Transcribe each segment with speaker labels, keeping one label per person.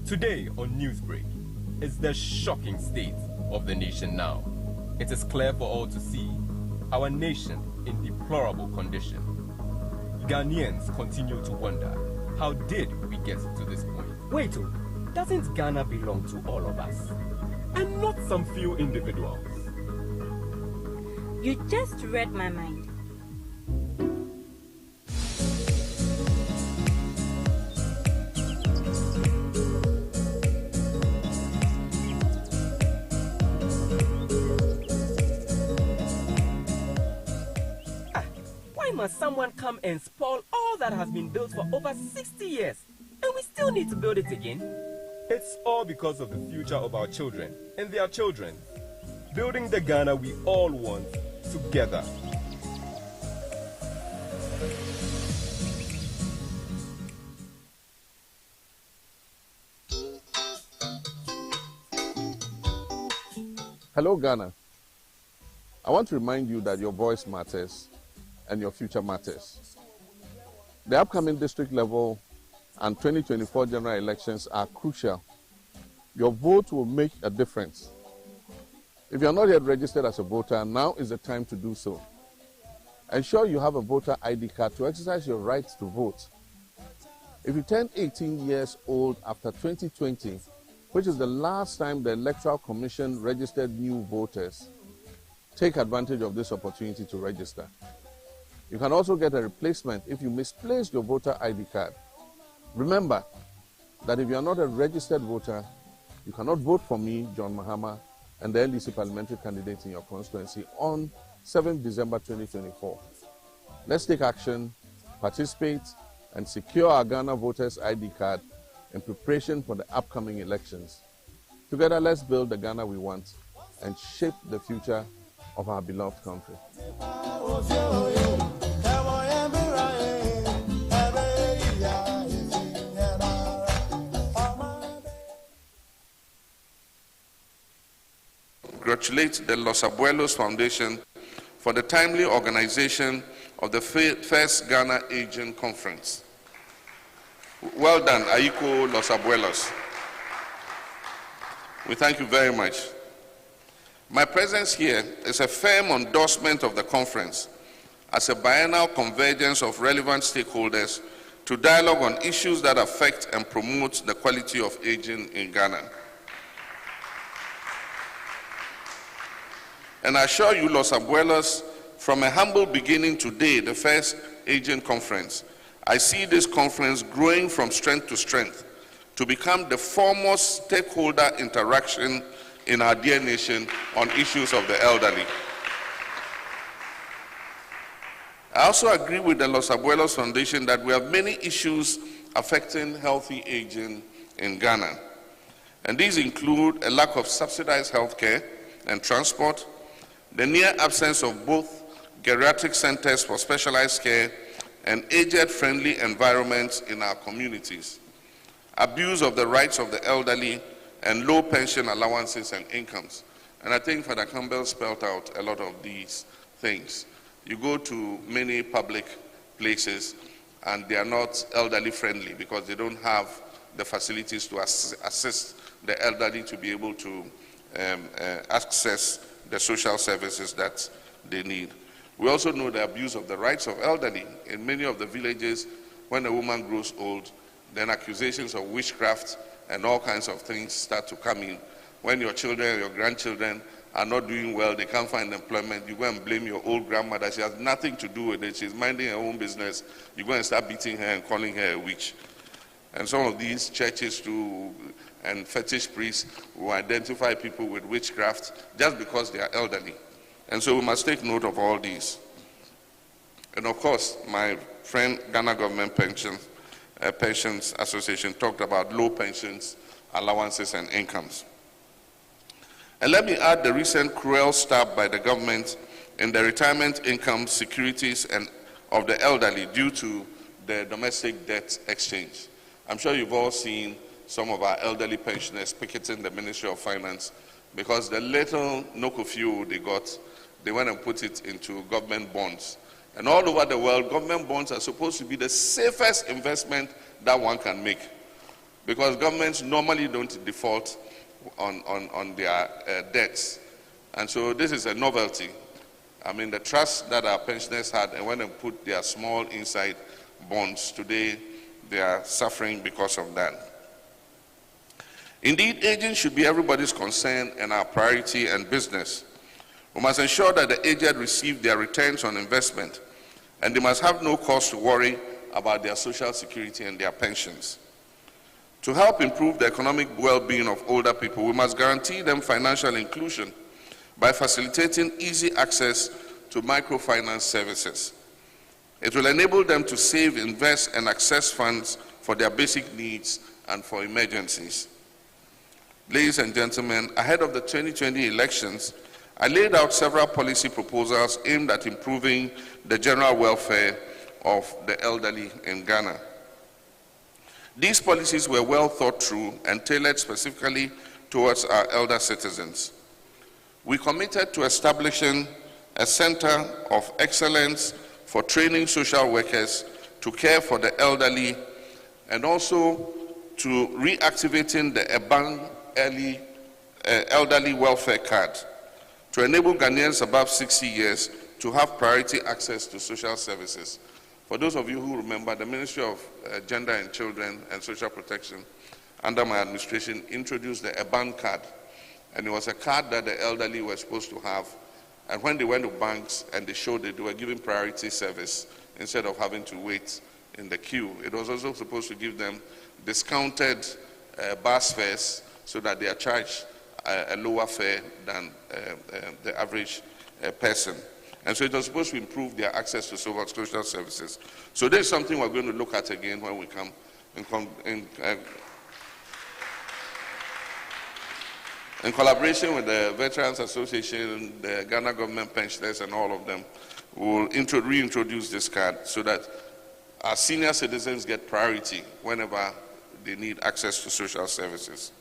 Speaker 1: Today on Newsbreak is the shocking state of the nation now. It is clear for all to see our nation in deplorable condition. Ghanaians continue to wonder, how did we get to this point? Wait, doesn't Ghana belong to all of us? And not some few individuals?
Speaker 2: You just read my mind.
Speaker 1: Why must someone come and spoil all that has been built for over 60 years, and we still need to build it again? It's all because of the future of our children and their children. Building the Ghana we all want together.
Speaker 3: Hello, Ghana. I want to remind you that your voice matters and your future matters. The upcoming district level and 2024 general elections are crucial. Your vote will make a difference. If you are not yet registered as a voter, now is the time to do so. Ensure you have a voter ID card to exercise your right to vote. If you turn 18 years old after 2020, which is the last time the Electoral Commission registered new voters, take advantage of this opportunity to register. You can also get a replacement if you misplaced your voter ID card. Remember that if you are not a registered voter, you cannot vote for me, John Mahama, and the NDC parliamentary candidate in your constituency on 7th December 2024. Let's take action, participate, and secure our Ghana voters ID card in preparation for the upcoming elections. Together, let's build the Ghana we want and shape the future of our beloved country.
Speaker 4: Congratulate the Los Abuelos Foundation for the timely organization of the first Ghana Aging Conference. Well done, Aiko Los Abuelos. We thank you very much. My presence here is a firm endorsement of the conference as a biennial convergence of relevant stakeholders to dialogue on issues that affect and promote the quality of aging in Ghana. And I assure you, Los Abuelos, from a humble beginning today, the first Aging Conference, I see this conference growing from strength to strength to become the foremost stakeholder interaction in our dear nation on issues of the elderly. I also agree with the Los Abuelos Foundation that we have many issues affecting healthy aging in Ghana. And these include a lack of subsidized health care and transport, the near absence of both geriatric centers for specialized care and aged-friendly environments in our communities, abuse of the rights of the elderly, and low pension allowances and incomes. And I think Father Campbell spelled out a lot of these things. You go to many public places and they are not elderly friendly because they don't have the facilities to assist the elderly to be able to access the social services that they need. We also know the abuse of the rights of elderly. In many of the villages, when a woman grows old, then accusations of witchcraft and all kinds of things start to come in. When your children, your grandchildren are not doing well, they can't find employment, you go and blame your old grandmother. She has nothing to do with it. She's minding her own business. You go and start beating her and calling her a witch. And some of these churches too, and fetish priests will identify people with witchcraft just because they are elderly. And so we must take note of all these. And of course, my friend Ghana Government Pensions Association talked about low pensions, allowances, and incomes. And let me add the recent cruel stab by the government in the retirement income securities and of the elderly due to the domestic debt exchange. I'm sure you've all seen some of our elderly pensioners picketing the Ministry of Finance because the little knock of fuel they got, they went and put it into government bonds. And all over the world, government bonds are supposed to be the safest investment that one can make. because governments normally don't default on their debts. And so this is a novelty. I mean, the trust that our pensioners had, and when they put their small inside bonds, today they are suffering because of that. Indeed, aging should be everybody's concern and our priority and business. We must ensure that the aged receive their returns on investment, and they must have no cause to worry about their social security and their pensions. To help improve the economic well-being of older people, we must guarantee them financial inclusion by facilitating easy access to microfinance services. It will enable them to save, invest, and access funds for their basic needs and for emergencies. Ladies and gentlemen, ahead of the 2020 elections, I laid out several policy proposals aimed at improving the general welfare of the elderly in Ghana. These policies were well thought through and tailored specifically towards our elder citizens. We committed to establishing a center of excellence for training social workers to care for the elderly, and also to reactivating the EBAN elderly welfare card to enable Ghanaians above 60 years to have priority access to social services. For those of you who remember, the Ministry of Gender and Children and Social Protection under my administration introduced the EBAN card, and it was a card that the elderly were supposed to have, and when they went to banks and they showed it, they were given priority service instead of having to wait in the queue. It was also supposed to give them discounted bus fares so that they are charged a lower fare than the average person. And so it was supposed to improve their access to social services. So this is something we're going to look at again when we come in collaboration with the Veterans Association, the Ghana Government Pensioners, and all of them. We'll reintroduce this card so that our senior citizens get priority whenever they need access to social services.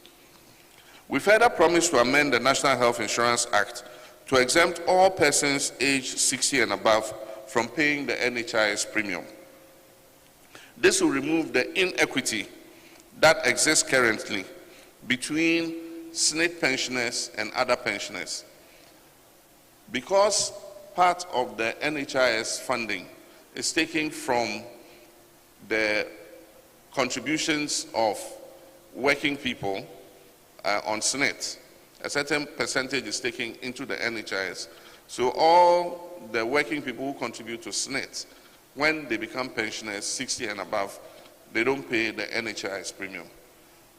Speaker 4: We further promised to amend the National Health Insurance Act to exempt all persons aged 60 and above from paying the NHIS premium. This will remove the inequity that exists currently between SNIT pensioners and other pensioners. Because part of the NHIS funding is taken from the contributions of working people on SNIT, a certain percentage is taken into the NHIS. So all the working people who contribute to SNIT, when they become pensioners 60 and above, they don't pay the NHIS premium.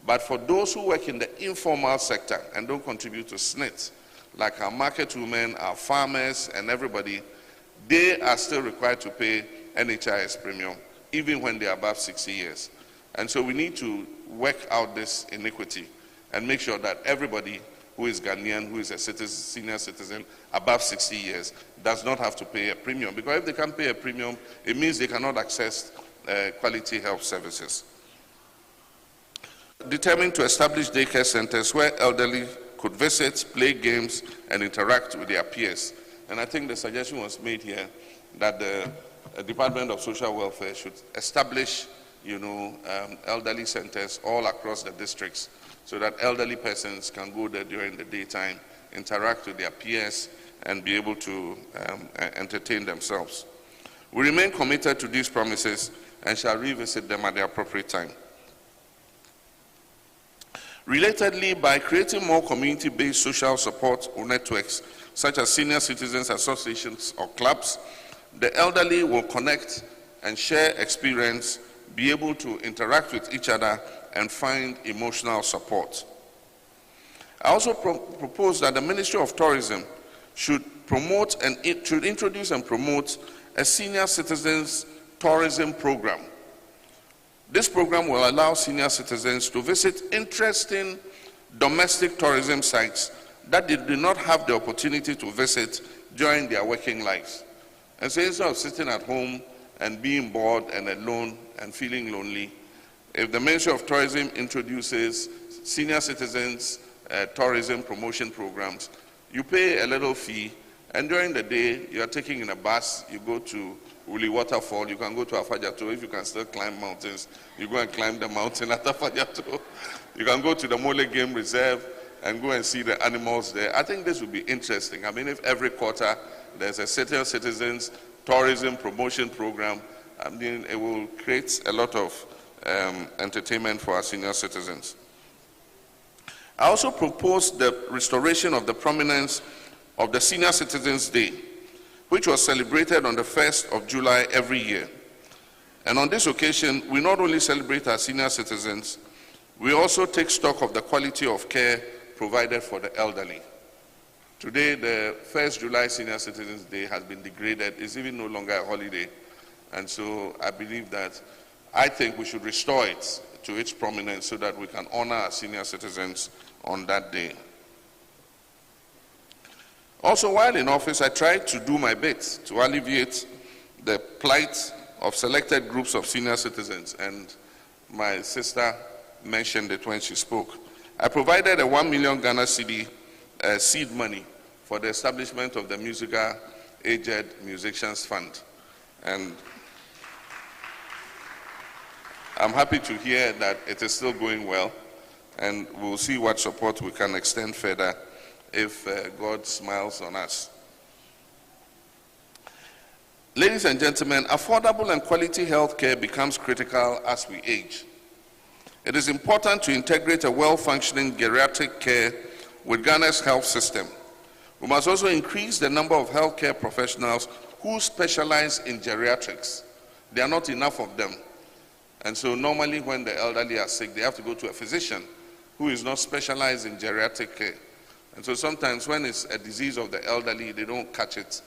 Speaker 4: But for those who work in the informal sector and don't contribute to SNIT, like our market women, our farmers, and everybody, they are still required to pay NHIS premium, even when they are above 60 years. And so we need to work out this inequity and make sure that everybody who is Ghanaian, who is a senior citizen above 60 years, does not have to pay a premium. Because if they can't pay a premium, it means they cannot access quality health services. Determined to establish daycare centers where elderly could visit, play games, and interact with their peers. And I think the suggestion was made here that the Department of Social Welfare should establish, elderly centers all across the districts, so that elderly persons can go there during the daytime, interact with their peers, and be able to entertain themselves. We remain committed to these promises and shall revisit them at the appropriate time. Relatedly, by creating more community-based social support networks, such as senior citizens associations or clubs, the elderly will connect and share experience, be able to interact with each other, and find emotional support. I also propose that the Ministry of Tourism should introduce and promote a senior citizens tourism program. This program will allow senior citizens to visit interesting domestic tourism sites that they did not have the opportunity to visit during their working lives. And so instead of sitting at home and being bored and alone and feeling lonely, if the Ministry of Tourism introduces senior citizens tourism promotion programs, you pay a little fee, and during the day you are taking in a bus, you go to Uli Waterfall. You can go to Afajato. If you can still climb mountains, you go and climb the mountain at Afajato. You can go to the Mole Game Reserve and go and see the animals there. I think this would be interesting. I mean, if every quarter there's a senior citizens tourism promotion program, I mean, it will create a lot of entertainment for our senior citizens. I also proposed the restoration of the prominence of the Senior Citizens Day, which was celebrated on the 1st of July every year. And on this occasion, we not only celebrate our senior citizens, we also take stock of the quality of care provided for the elderly. Today, the 1st July Senior Citizens Day has been degraded. It's even no longer a holiday. And so I believe that, I think we should restore it to its prominence so that we can honor our senior citizens on that day. Also, while in office, I tried to do my bit to alleviate the plight of selected groups of senior citizens, and my sister mentioned it when she spoke. I provided a 1 million Ghana cedi seed money for the establishment of the Musical Aged Musicians Fund. And I'm happy to hear that it is still going well, and we'll see what support we can extend further if God smiles on us. Ladies and gentlemen, affordable and quality health care becomes critical as we age. It is important to integrate a well-functioning geriatric care with Ghana's health system. We must also increase the number of healthcare professionals who specialize in geriatrics. There are not enough of them. And so normally when the elderly are sick, they have to go to a physician who is not specialized in geriatric care. And so sometimes when it's a disease of the elderly, they don't catch it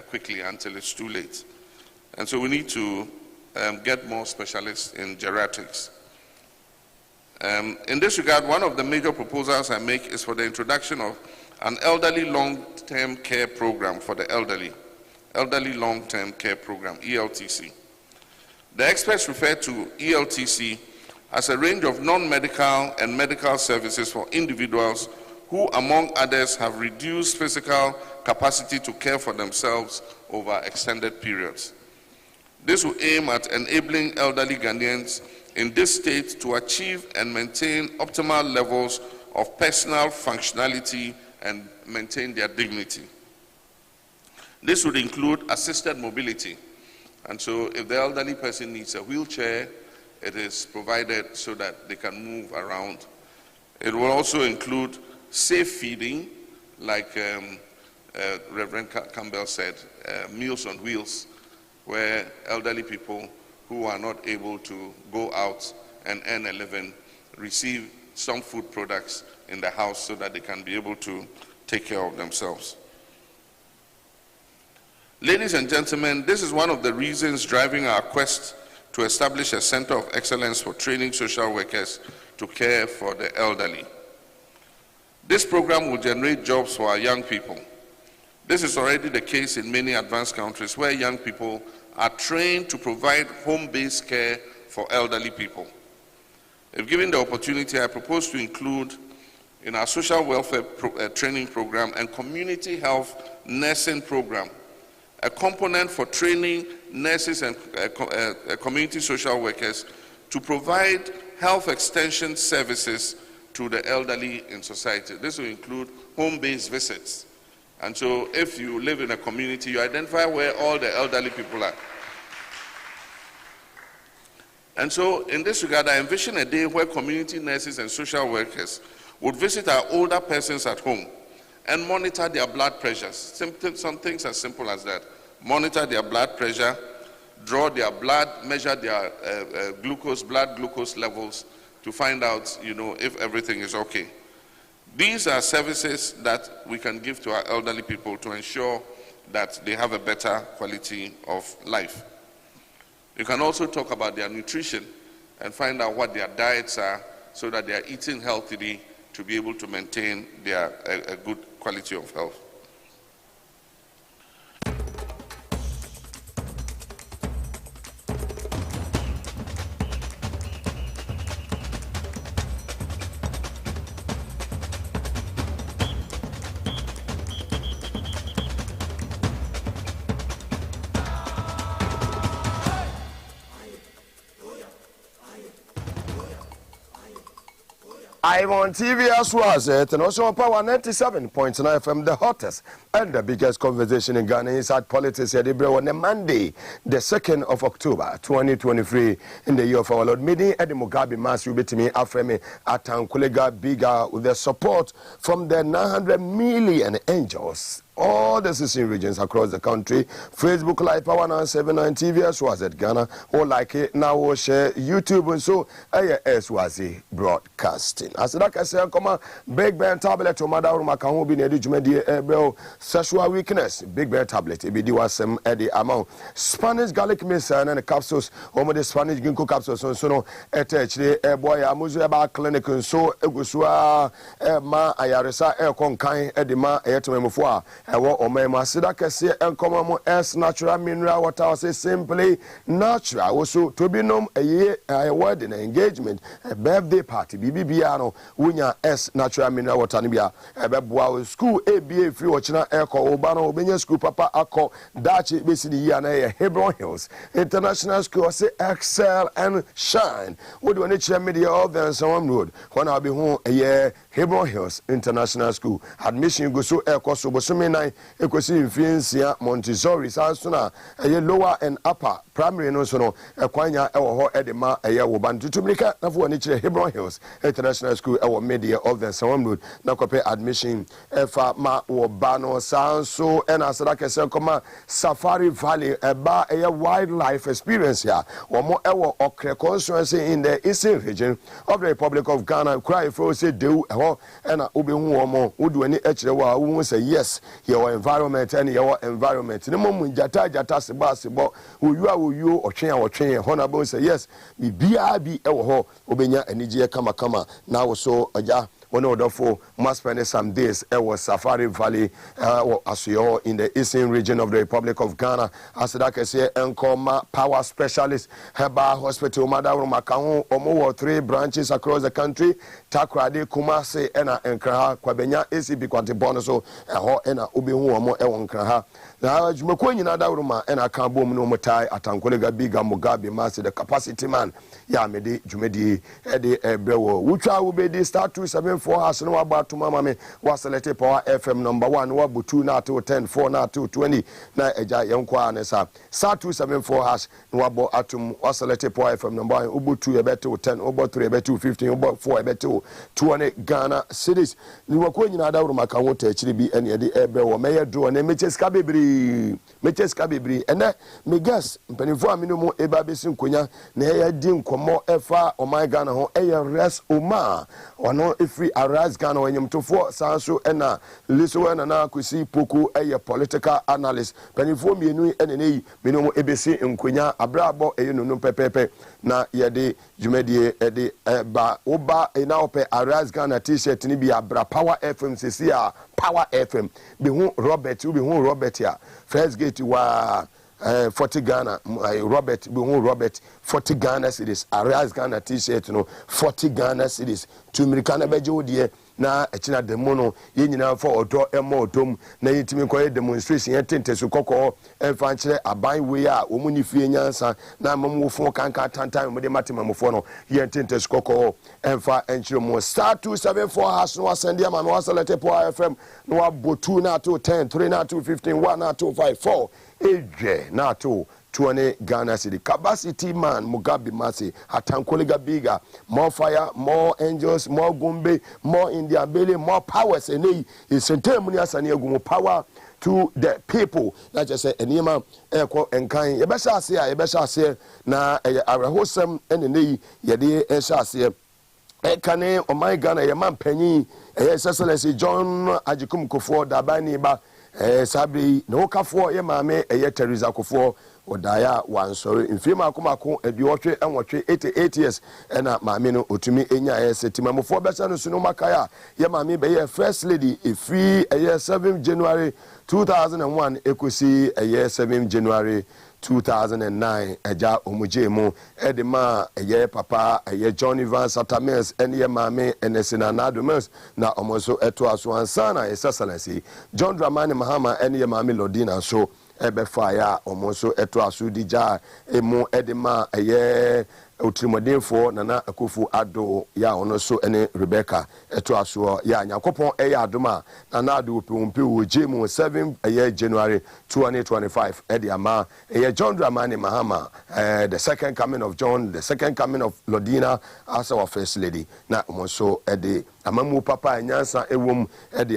Speaker 4: quickly until it's too late. And so we need to get more specialists in geriatrics. In this regard, one of the major proposals I make is for the introduction of an elderly long-term care program for the elderly. Elderly long-term care program, ELTC. The experts refer to ELTC as a range of non-medical and medical services for individuals who, among others, have reduced physical capacity to care for themselves over extended periods. This will aim at enabling elderly Ghanaians in this state to achieve and maintain optimal levels of personal functionality and maintain their dignity. This would include assisted mobility. And so if the elderly person needs a wheelchair, it is provided so that they can move around. It will also include safe feeding, like Reverend Campbell said, meals on wheels, where elderly people who are not able to go out and earn a living receive some food products in the house so that they can be able to take care of themselves. Ladies and gentlemen, this is one of the reasons driving our quest to establish a center of excellence for training social workers to care for the elderly. This program will generate jobs for our young people. This is already the case in many advanced countries where young people are trained to provide home-based care for elderly people. If given the opportunity, I propose to include in our social welfare training program and community health nursing program a component for training nurses and community social workers to provide health extension services to the elderly in society. This will include home-based visits. And so if you live in a community, you identify where all the elderly people are. And so in this regard, I envision a day where community nurses and social workers would visit our older persons at home and monitor their blood pressures. Some things as simple as that. Monitor their blood pressure, draw their blood, measure their blood glucose levels to find out, if everything is okay. These are services that we can give to our elderly people to ensure that they have a better quality of life. You can also talk about their nutrition and find out what their diets are so that they are eating healthily to be able to maintain a good quality of health.
Speaker 2: I'm on TV as well as International Power 97.9 FM, the hottest and the biggest conversation in Ghana inside politics here on a Monday, the 2nd of October, 2023, in the year of our Lord. Meeting at the Mugabe Maase will be to me after Atankulega bigger with the support from the 900 million angels. All the 16 regions across the country. Facebook Live Power 979 TV as well as at Ghana. Or like it now or share YouTube and so as was broadcasting. As like I said, come on, Big Ben tablet to Madam Makahu be needed to make sexual weakness. Big Ben tablet, it be do some Eddie amount. Spanish garlic missile and capsules, or the Spanish ginkgo capsules, so no, actually, a boy, a Mugabe clinic and so, Egusua, Ma, Ayaresa, Conkai, Edima, Etomefua. Or my Masida Cassia and common as natural mineral water, say simply natural. Also, to be known a year, a wedding engagement, a birthday party, BBBiano, Winya S natural mineral water, Nibia, a Babwa school, ABA free watching Echo, Obano, Benya school, Papa, Ako, Dachi, basically Yana, Hebron Hills, International School, say excel and shine. What do I need to media of the Someone Road? When I'll be home a year, Hebron Hills International School, admission go so Echo, so Ecosi Infiancia Montessori Sansuna, a lower and upper primary no sono, a quanya or edema, a year woban to Tumika, Nafu Niche Hebron Hills International School, our media of the Sound Road, Nakope admission, Efa Ma or Bano Sanso, and Asadaka Selcoma, Safari Valley, a bar a wildlife experience here, or more or constituency in the eastern region of the Republic of Ghana, cry for say do, and Ubi Womo, would do any HLW, who say yes. Your environment and your environment. The moment Jata Sebasibo, who you or train honorable say yes, we BIB Ewo, Obenya and Nigeria Kama, now so Aja. One order for must spend some days was Safari Valley or Asuyo in the eastern region of the Republic of Ghana. As I can say, Nkoma Power Specialist, Heba Hospital, Madaru Makahu, Omo 3 branches across the country, Takrade, Kumase, Ena, Enkraha, Kwabenya, ACB Quanti Bonoso, Ena Ubi Huomo, Ewankraha. Now, Jumakuni Nadaruma, and I can't boom no Mutai, Atankulega Biga Mugabe Maase, the capacity man, Yamedi, Jumedi, Eddie Ebrewo, which I will be the start 274 has no about to Mamma was selected Power FM number 1, Wabu 2 now to 10, 4 now to 20, na Eja Yonkwa Nessa, Star 274 has no about Atum was selected Power FM number 1, Ubu 2 about 10, Ubu 3 about 15, Ubu 4 about 20 Ghana cities. You were going in Adama can want to actually be any of the Ebrewo, Mayor Drew and Meches Kabibri, and that me guess, Penifua Minimo Eba Basin Kunya, Nea Dim Komo Efa or my Ghana, or a rest Oma, or no if we arise Ghana when you to 4 Sanso and Liso and Anakusi Puku, a political analyst, Penifua Minu and any Minimo EBC in Kunya, Abrabo, a no pepe, na Yadi, Jumedi, Edi, Ba, Oba, a now pay arise Ghana t shirt, Nibia, Bra Power FM, Cecilia, Power FM, Behun Robert, you be Robert here. First gate wa 40 Ghana, Robert, Behun Robert, 40 Ghana cities, Arise Ghana t-shirt, no, 40 Ghana cities, to Americana Bejo, dear, na China demono, Yin for Odo, Emo Dom, na Yitimi demonstration, and Tintes, Coco, and Fancher, a by way, Umuni Fiansa, na Mamu for Kanka, Tantan, with the Matimamofono, Yen Tintes Coco, and Fa and Chumo, Star 274 has no Sandia, and was a letter for FM, no Botu, na 2 10, 3 na 2 15, 1 na 2 5 4, Age, na 2. 20 Ghana City. Capacity man, Mugabe Maase, Atankulega bigger, more fire, more angels, more Gombe, more India Belly, more powers, and he is ceremonious and power to the people. Like I say, Enima, Echo, and Kind, Ebesha say, na a wholesome and a Yadi Esha Ekane, or my Ghana, a man penny, a Excellency John Ajikum Kufo, Dabani Ba, Sabri, no Kafo, Yamame, a Teresa Kufo. Odaya wan sorry in fima akomako ediwotwe enwotwe 88 years ena maame no otumi enya setimamofo besa no suno makaya ye maame be ye first lady efi 7 January 2001 ekosi 7 January 2009 eja omujemu edema papa John Evans Satames ene maame enesina nadomers na omoso eto aso ansana Excellency John Dramani Mahama ene maame Lodina so ebe fire omoso eto asudija emu edema Utrimodinfo Nana Akufo-Addo ya ono so ene Rebecca eto aso ya Nyankopon adoma Nana Addo Pumpi Jemu 7 January 2025 ama John Dramani Mahama the second coming of John, the second coming of Lodina as our first lady na omonso amamu papa nyansa ewom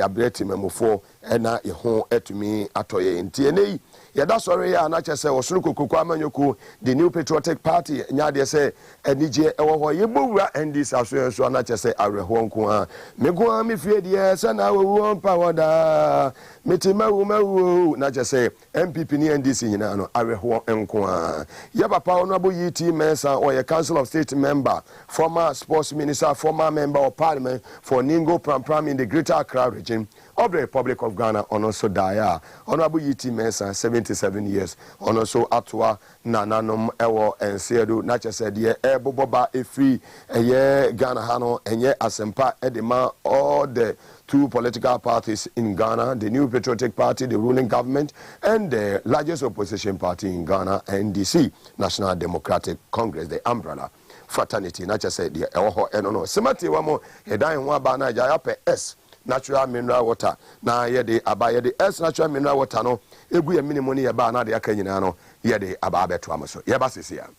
Speaker 2: abreti memofo na yeho etumi atoye ntienei yada sorry ya na chese osunu kokoko amanyoku the New Patriotic Party nyade se enije ewo ho yebowura NDC aso na chese areho nko a mego mi fie de se na wo mpa woda metima wo na chese MPP ni NDC nyina no areho nko a ya papa ono aboyi team mensa or a Council of State member, former sports minister, former member of parliament for Ningo Pram in the Greater Accra region of the Republic of Ghana, on also Daya, Honorable Yiti Mensa, 77 years, on also Atwa, Nananum, Ewo, and Sedu, Nacha said, ye, Boba, a free, a year, Ghana Hano, and ye, Asempa, Edema, all the two political parties in Ghana, the New Patriotic Party, the ruling government, and the largest opposition party in Ghana, NDC, National Democratic Congress, the umbrella fraternity. Nacha said, the Ewo, and no, Semati Wamo, Hedain Wabana, Jayape S. Natural mineral water na yede abaya de S natural mineral water no egu ya minimum ni yeba na de aka nyina no yede aba abeto amaso yeba sisia.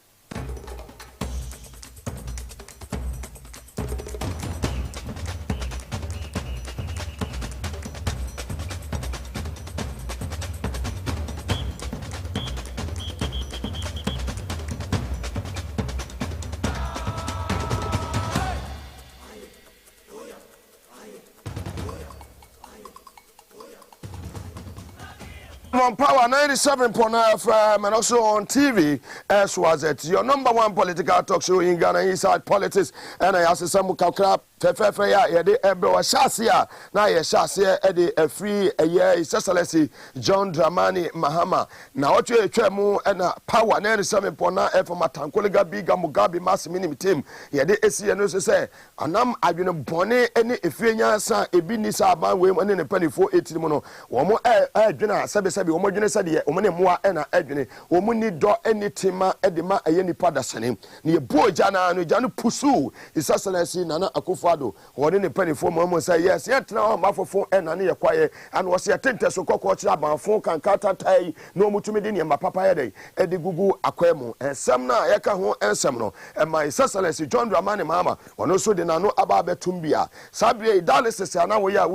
Speaker 2: On Power 97.9 FM and also on TV as was it your number one political talk show in Ghana inside politics and I ask some kakra fefefe ya de ebro shasia na ye shasia e de free ye Excellency John Dramani Mahama na otu etwemu na Power 97.9 FM atankolega biga Mugabe Maase minim team ye de esi no so say anam adwene bone ene efienya sa ebi ni sa aban we mo ne panifo 18 mu no wo mo adwene sebe wo mo dwene se de wo mo ne moa na adwene wo mo ni do eni tema edema aye nipa dasane ne ye boja na no janu pusu Excellency Nana Akufo what in the penny for moment say yes, yet now my phone and I near quiet and was a tenter so cockroach about phone can cut tie no mutumidini and my papa day Eddie Gugu Aquemo and some na Eka and some and my Excellency John Dramani Mama on also the Nano Ababe Tumbia Sabri Dallas and now we are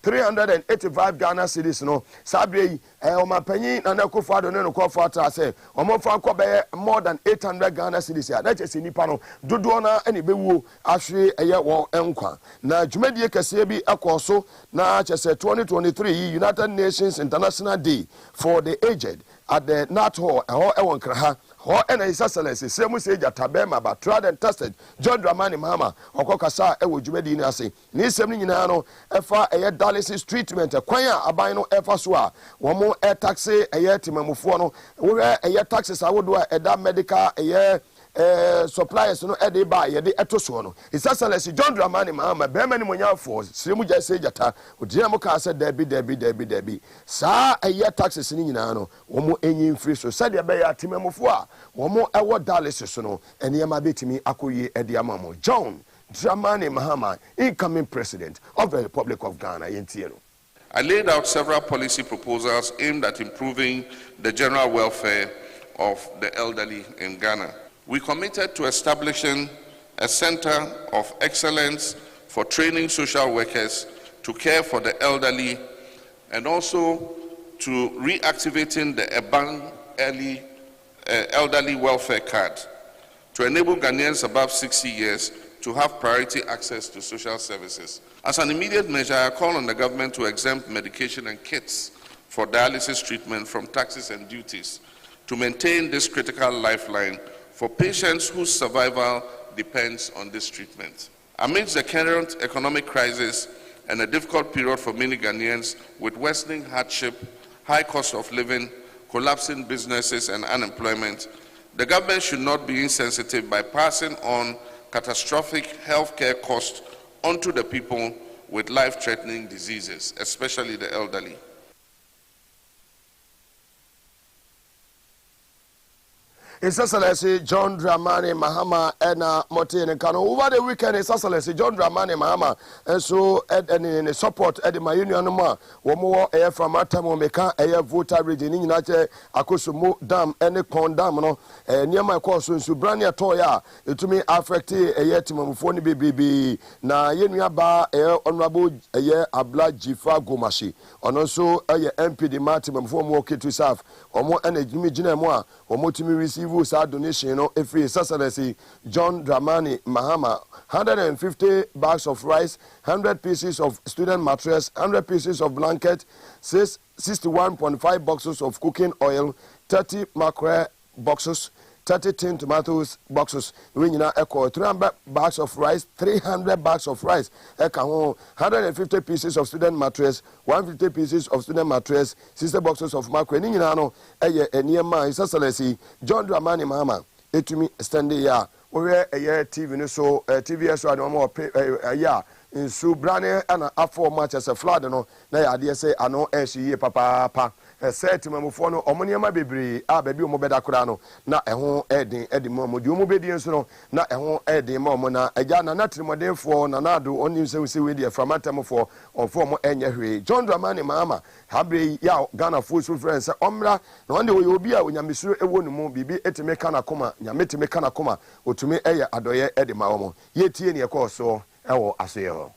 Speaker 2: 385 Ghana cedis no Sabri my penny and Akufo no Kofata say or more than 800 Ghana cedis that is in Nipano Dudona and Ibewu actually a year na jumedie kese bi akoso na chese 2023 United Nations International Day for the Aged at the Nat Hall ewon kraha ho ena Excellency semu se jatabema ba tried and tested John Dramani Mahama okokasa ewo jumedi ni ase ni sem ni nyina no efa eye dialysis treatment kwan a aban no efa so a wo mo taxi eye timamufo no wo eye taxes awodo a eda medical eye suppliers no ede ba ye de etoso no Excellency John Dramani Mahama be mani monya for semu ja se jata odina mo ka se debi sa aye taxes ni nyina no wo mo enyin free so se de be ya timamufo a wo mo ewo dialysis no ene ma betimi akoyi ede amamo John Dramani Mahama, incoming president of the Republic of Ghana yentiero.
Speaker 4: I laid out several policy proposals aimed at improving the general welfare of the elderly in Ghana. We committed to establishing a center of excellence for training social workers to care for the elderly and also to reactivating the EBAN elderly welfare card to enable Ghanaians above 60 years to have priority access to social services. As an immediate measure, I call on the government to exempt medication and kits for dialysis treatment from taxes and duties to maintain this critical lifeline for patients whose survival depends on this treatment. Amidst the current economic crisis and a difficult period for many Ghanaians with worsening hardship, high cost of living, collapsing businesses and unemployment, the government should not be insensitive by passing on catastrophic healthcare costs onto the people with life-threatening diseases, especially the elderly.
Speaker 2: His Excellency John Dramani Mahama and Martin Kano. Over the weekend, His Excellency John Dramani Mahama and so and support at my union ma one more air from Matamo Meka air voter region in United Akusumu Dam and the Pond Dam no near my course in Subrania Toya to me affect a year to Mufoni BB na Yenuya Ba air honorable a year Abla Jifa Gomashi and also a MP de Martin for more kit to serve or more energy Jimmy or more to me receive our donation every Excellency John Dramani Mahama 150 bags of rice, 100 pieces of student mattress, 100 pieces of blanket, 61.5 boxes of cooking oil, 30 mackerel boxes, 30 tin tomatoes boxes, 300 bags of rice, 300 bags of rice, 150 pieces of student mattress, 150 pieces of student mattress, 60 boxes of mackerel. His Excellency John Dramani Mahama, etumi standing ya, where a year TV no so TV so no more in Subrane and after much as a flood no na ya say ano ye papa set mamufo no omoniama bebre a baby o mobeda kura no na eho eden mo di o mobedi nso no na eho eden mo na agya na natrimodenfo na nado onim se we dey from atamfo onfo mo enye hwe John Dramani Mahama habre ya Ghana full friends omra na onde we obi a onyamesuro ewo numu bibi etime kana koma nyametime kana koma otumi eye adoye ede ma wo ye tie ne ekọ so ewo asoye ho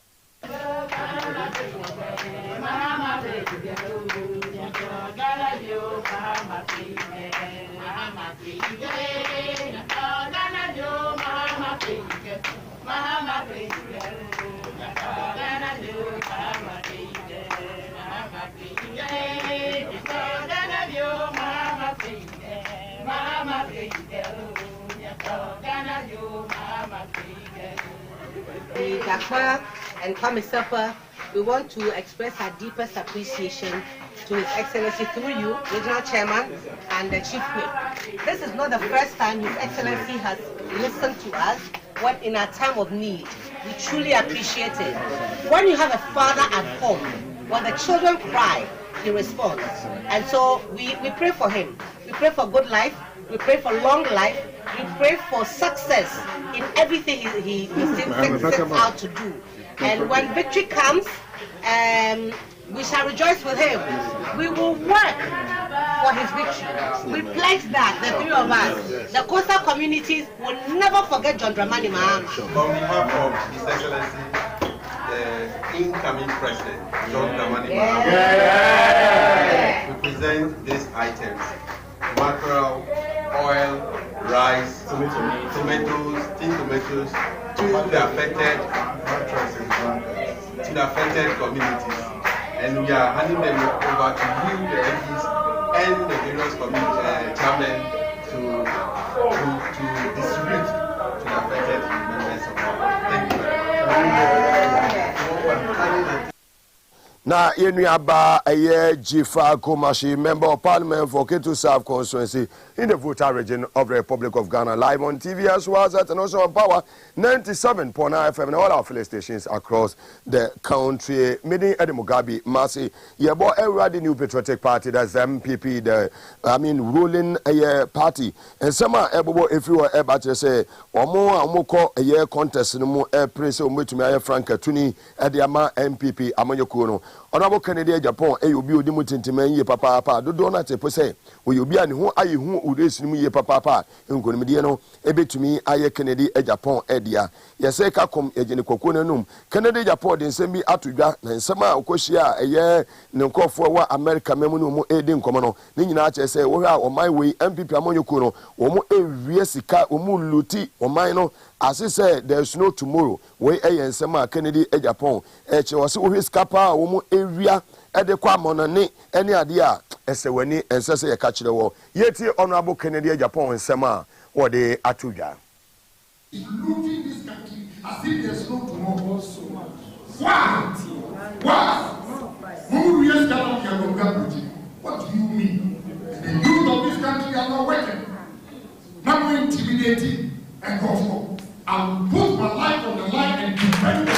Speaker 5: Dakwa and Kwame Sefa, we want to express our deepest appreciation to His Excellency through you, Regional Chairman and the Chief Whip. This is not the first time His Excellency has listened to us when in our time of need. We truly appreciate it. When you have a father at home, when the children cry, he responds. And so we pray for him. We pray for good life. We pray for long life. We pray for success in everything he sets out to do. And when victory comes, we shall rejoice with him. We will work for his victory. We pledge that, the three of us. The coastal communities will never forget John Dramani Mahama.
Speaker 6: On behalf of His Excellency, the incoming President, John Dramani Mahama, we present these items: mackerel, oil, rice, tomatoes, tin tomatoes, to the affected communities. And we are handing them over to you, the MPs, and the various community chairmen to distribute to the affected members of our. Thank you very much.
Speaker 2: Na Yenuaba Aye Jifa Gomashi, Member of Parliament for Ketu South Constituency in the Volta region of the Republic of Ghana, live on TV as well as and also on Power 97.9 FM and all our affiliate stations across the country. Meeting at the Mugabe Maase, Yabo every new patriotic party, that's MPP, ruling party. And some ebo if you were able to say, Omo a year contest no more prince o metumaya Frank Tuni at the Ama MPP Amanyokuno. Honorable Canadian Japan, be Dimutintiman ye papa, do donut a pose, will you be an who I who would listen me ye papa, in Gomediano, a bit to me, I Kennedy a Japan edia. Yaseka come a Genicocunum, Canada Japan, then send me out to that, and some Okoshia, a year, no call for what America Memono, Edin Commano, Ninacha say, oh, on my way, MPP Amonyokuno, or more a Riesica, or Muluti, or Mino. As he said, there's no tomorrow. We and Sama Kennedy a Japan. H was his capa, woman area at the Quamon, any idea, as a winnie and says a catch the war. Yet, Honorable Kennedy a Japan and Sama, or the Atuga.
Speaker 7: Looting this country as if there's no tomorrow. Why? Who is what do you mean? The youth of this country are not working, not intimidating and go. I will put my life on the line and defend it.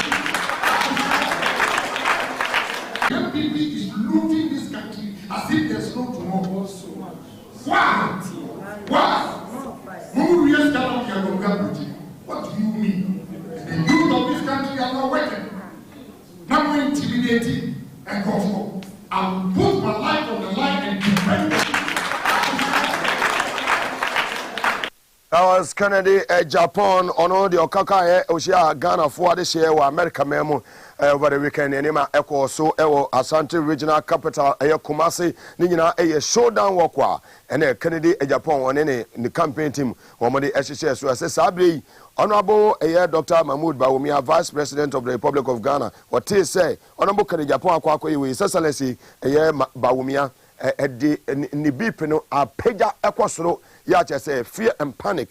Speaker 7: MPP is looting this country as if there's no tomorrow. Why? intimidating and gospel. I will put my life on the line and defend it.
Speaker 2: That was Kennedy Japan on all the Okaka Oshia Ghana for this year or America memo over the weekend anima echo so Asante regional capital Kumasi Nina a showdown walkwa and Kennedy Japan on any the campaign team or money SSS so as Sabri Honorable Dr. Mahmoud Bawumia, Vice President of the Republic of Ghana, what he say Honorable Kennedy Japan Kwakwe with Excellency Bawumia the Nibipino a peja equasro. Ya say fear and panic.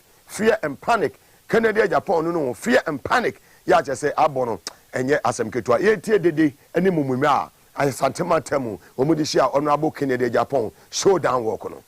Speaker 2: Kennedy Japan no fear and panic. Ya say abono enye asem ketua. Ye tie dede eni mumumia. Ay santema temu. Omudi share Honorable Kennedy Japan showdown walk no.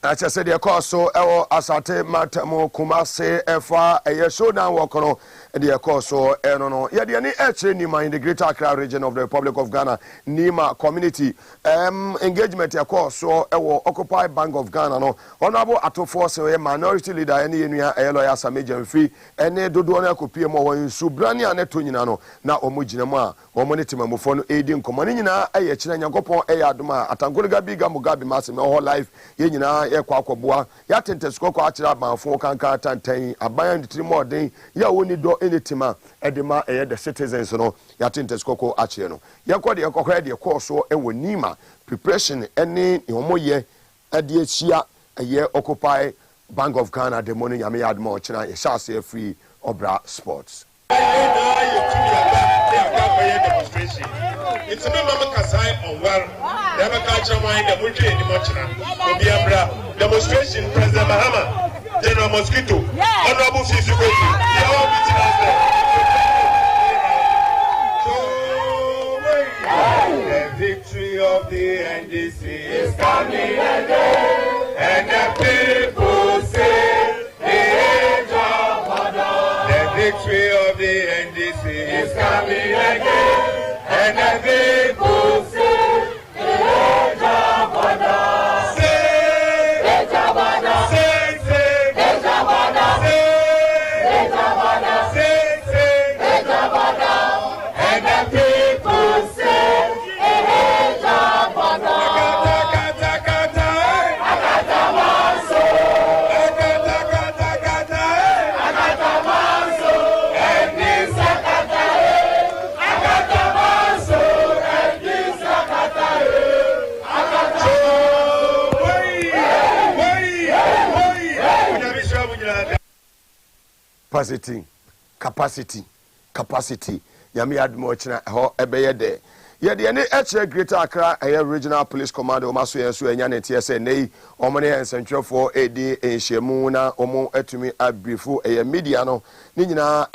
Speaker 2: I just said the course so Asate Matamo Kumase Efa a showdown walk the course so no yeah the any Nima in the Greater Accra region of the Republic of Ghana Nima community engagement ya course so Occupy Bank of Ghana no Honorable Atofo so minority leader any nua lawyer Sameja Mfi ene dodo na kopie mo wan subrani aneto nyina no na omugina mu a omoniti mamofo no edi nkomo ni nyina aye kina Nyankopon adoma atankoliga biga Mugabe Maase me whole life ye nyina ye kwa akwoboa ya tentesko kwa akira banfo kanka tantan aban ditiri modern ya woni do enitima edema the citizens no ya tentesko ko akire no ye kwa de kokora de course so Nima preparation any homoye ade achia ye Occupy Bank of Ghana the money yame admo china ye sha say free Obra Sports.
Speaker 8: It's a member Kasai on well. Never catch a wine the Muji in the Mochina. Obiabra demonstration, President Mahama, General Mosquito, Honorable Fifi, they all meeting us there. The victory of the NDC is coming again, and the people say, the victory of the NDC is coming again, and the people say,
Speaker 2: capacity yami admo china ho ebeye de ye de ne eche Greater Accra regional police command o maso yenso enya ne tie nei omone ensentwefo edi enhyemu na omo atumi abrifu media no ni nyina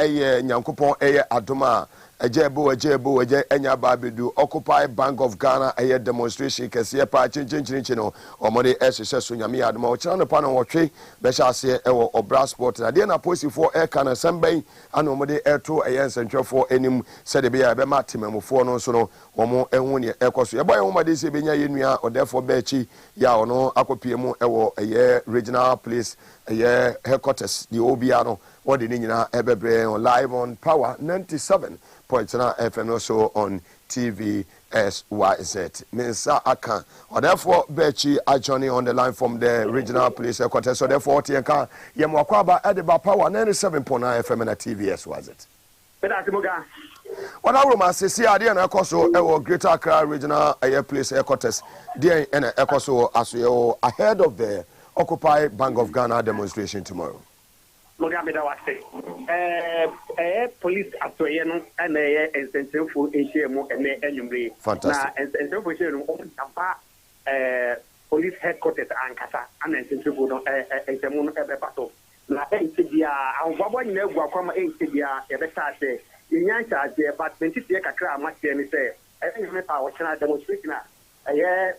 Speaker 2: Nyankopon adoma ajebo enya babedu Occupy Bank of Ghana demonstration kese pa chinchin no omode ehhye so nyame adoma o kira no pa no wotwe be sha ase Obra Sport na de na posifo kana semban ana omode eto nsentwefo enim sede be ya be matemamufo no so no omo ehun ne ekoso ye boy omade se benya yenua odefo be chi ya ono akopie mu regional police headquarters the obia no what the Nina Ebebre on live on Power 97.9 FM, also on TVSYZ. Minsa Akan, or therefore Bechi Ajoni on the line from the regional police headquarters. So therefore Tianka Yamwakwaba Ediba Power 97.9 FM and TVSYZ. What I will say, I didn't echo Greater Accra Regional Police Headquarters, dear and echo as we are ahead of the Occupy Bank of Ghana demonstration tomorrow.
Speaker 9: Mugabe Maase, police atoyeno and incentive for HMO and Enyumri.
Speaker 2: Fantastic.
Speaker 9: Incentive for Tampa police headquarters and Kasa and incentive for HMO Ebepato. Na NCBA, and Baba Negua come NCBA, Ebesate, Yanka, but 20 years Kakra, Masti, say, I think I was demonstrating. I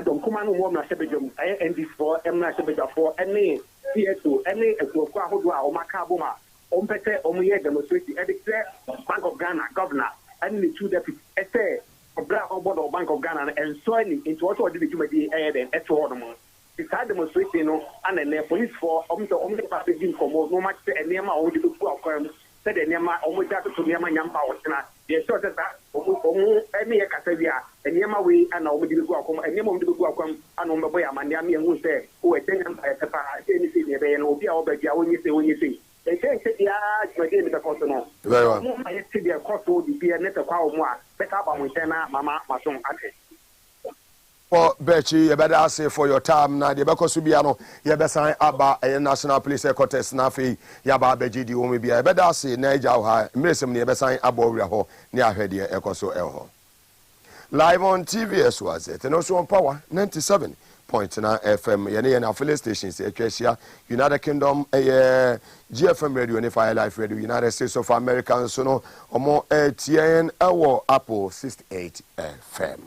Speaker 9: don't come on woman, Sebejum, and this for Emma Sebeja for any CSO, any Equahodua or Macabuma, Ompete, Omuye demonstrating, and declare Bank of Ghana governor, and the two deputies, a black on board of Bank of Ghana, and soiling into what did you make the air and at ornament. It's hard demonstration, and then the police for only passing for no much and Nema only to put said the Nema almost got to Nema Yampa or China. They sort of that, any Casavia, and Yama way, and over the Guacom, and Yama the Guacom, and on the way, Amaniami, who say, who attend anything, and will be over there when you say. They say, yeah, my game is a personal. Very well. I see their cost would be a net of power more, better by Montana, Mama, Mason, Ake.
Speaker 2: For Bechi, you better say for your time now. The Beko Subiano, you better sign Abba a National Police Headquarters Nafi, Yaba Beji, the Umi be. I better say Naja, Missum, you better sign Abo near Hedia Ecoso Elho. Live on TVS was it, and also on Power 97.9 FM, Yana and affiliate stations, Equasia, United Kingdom, GFM Radio, Unified Life Radio, United States of America, and so on, or more ATN, Apple 68 FM.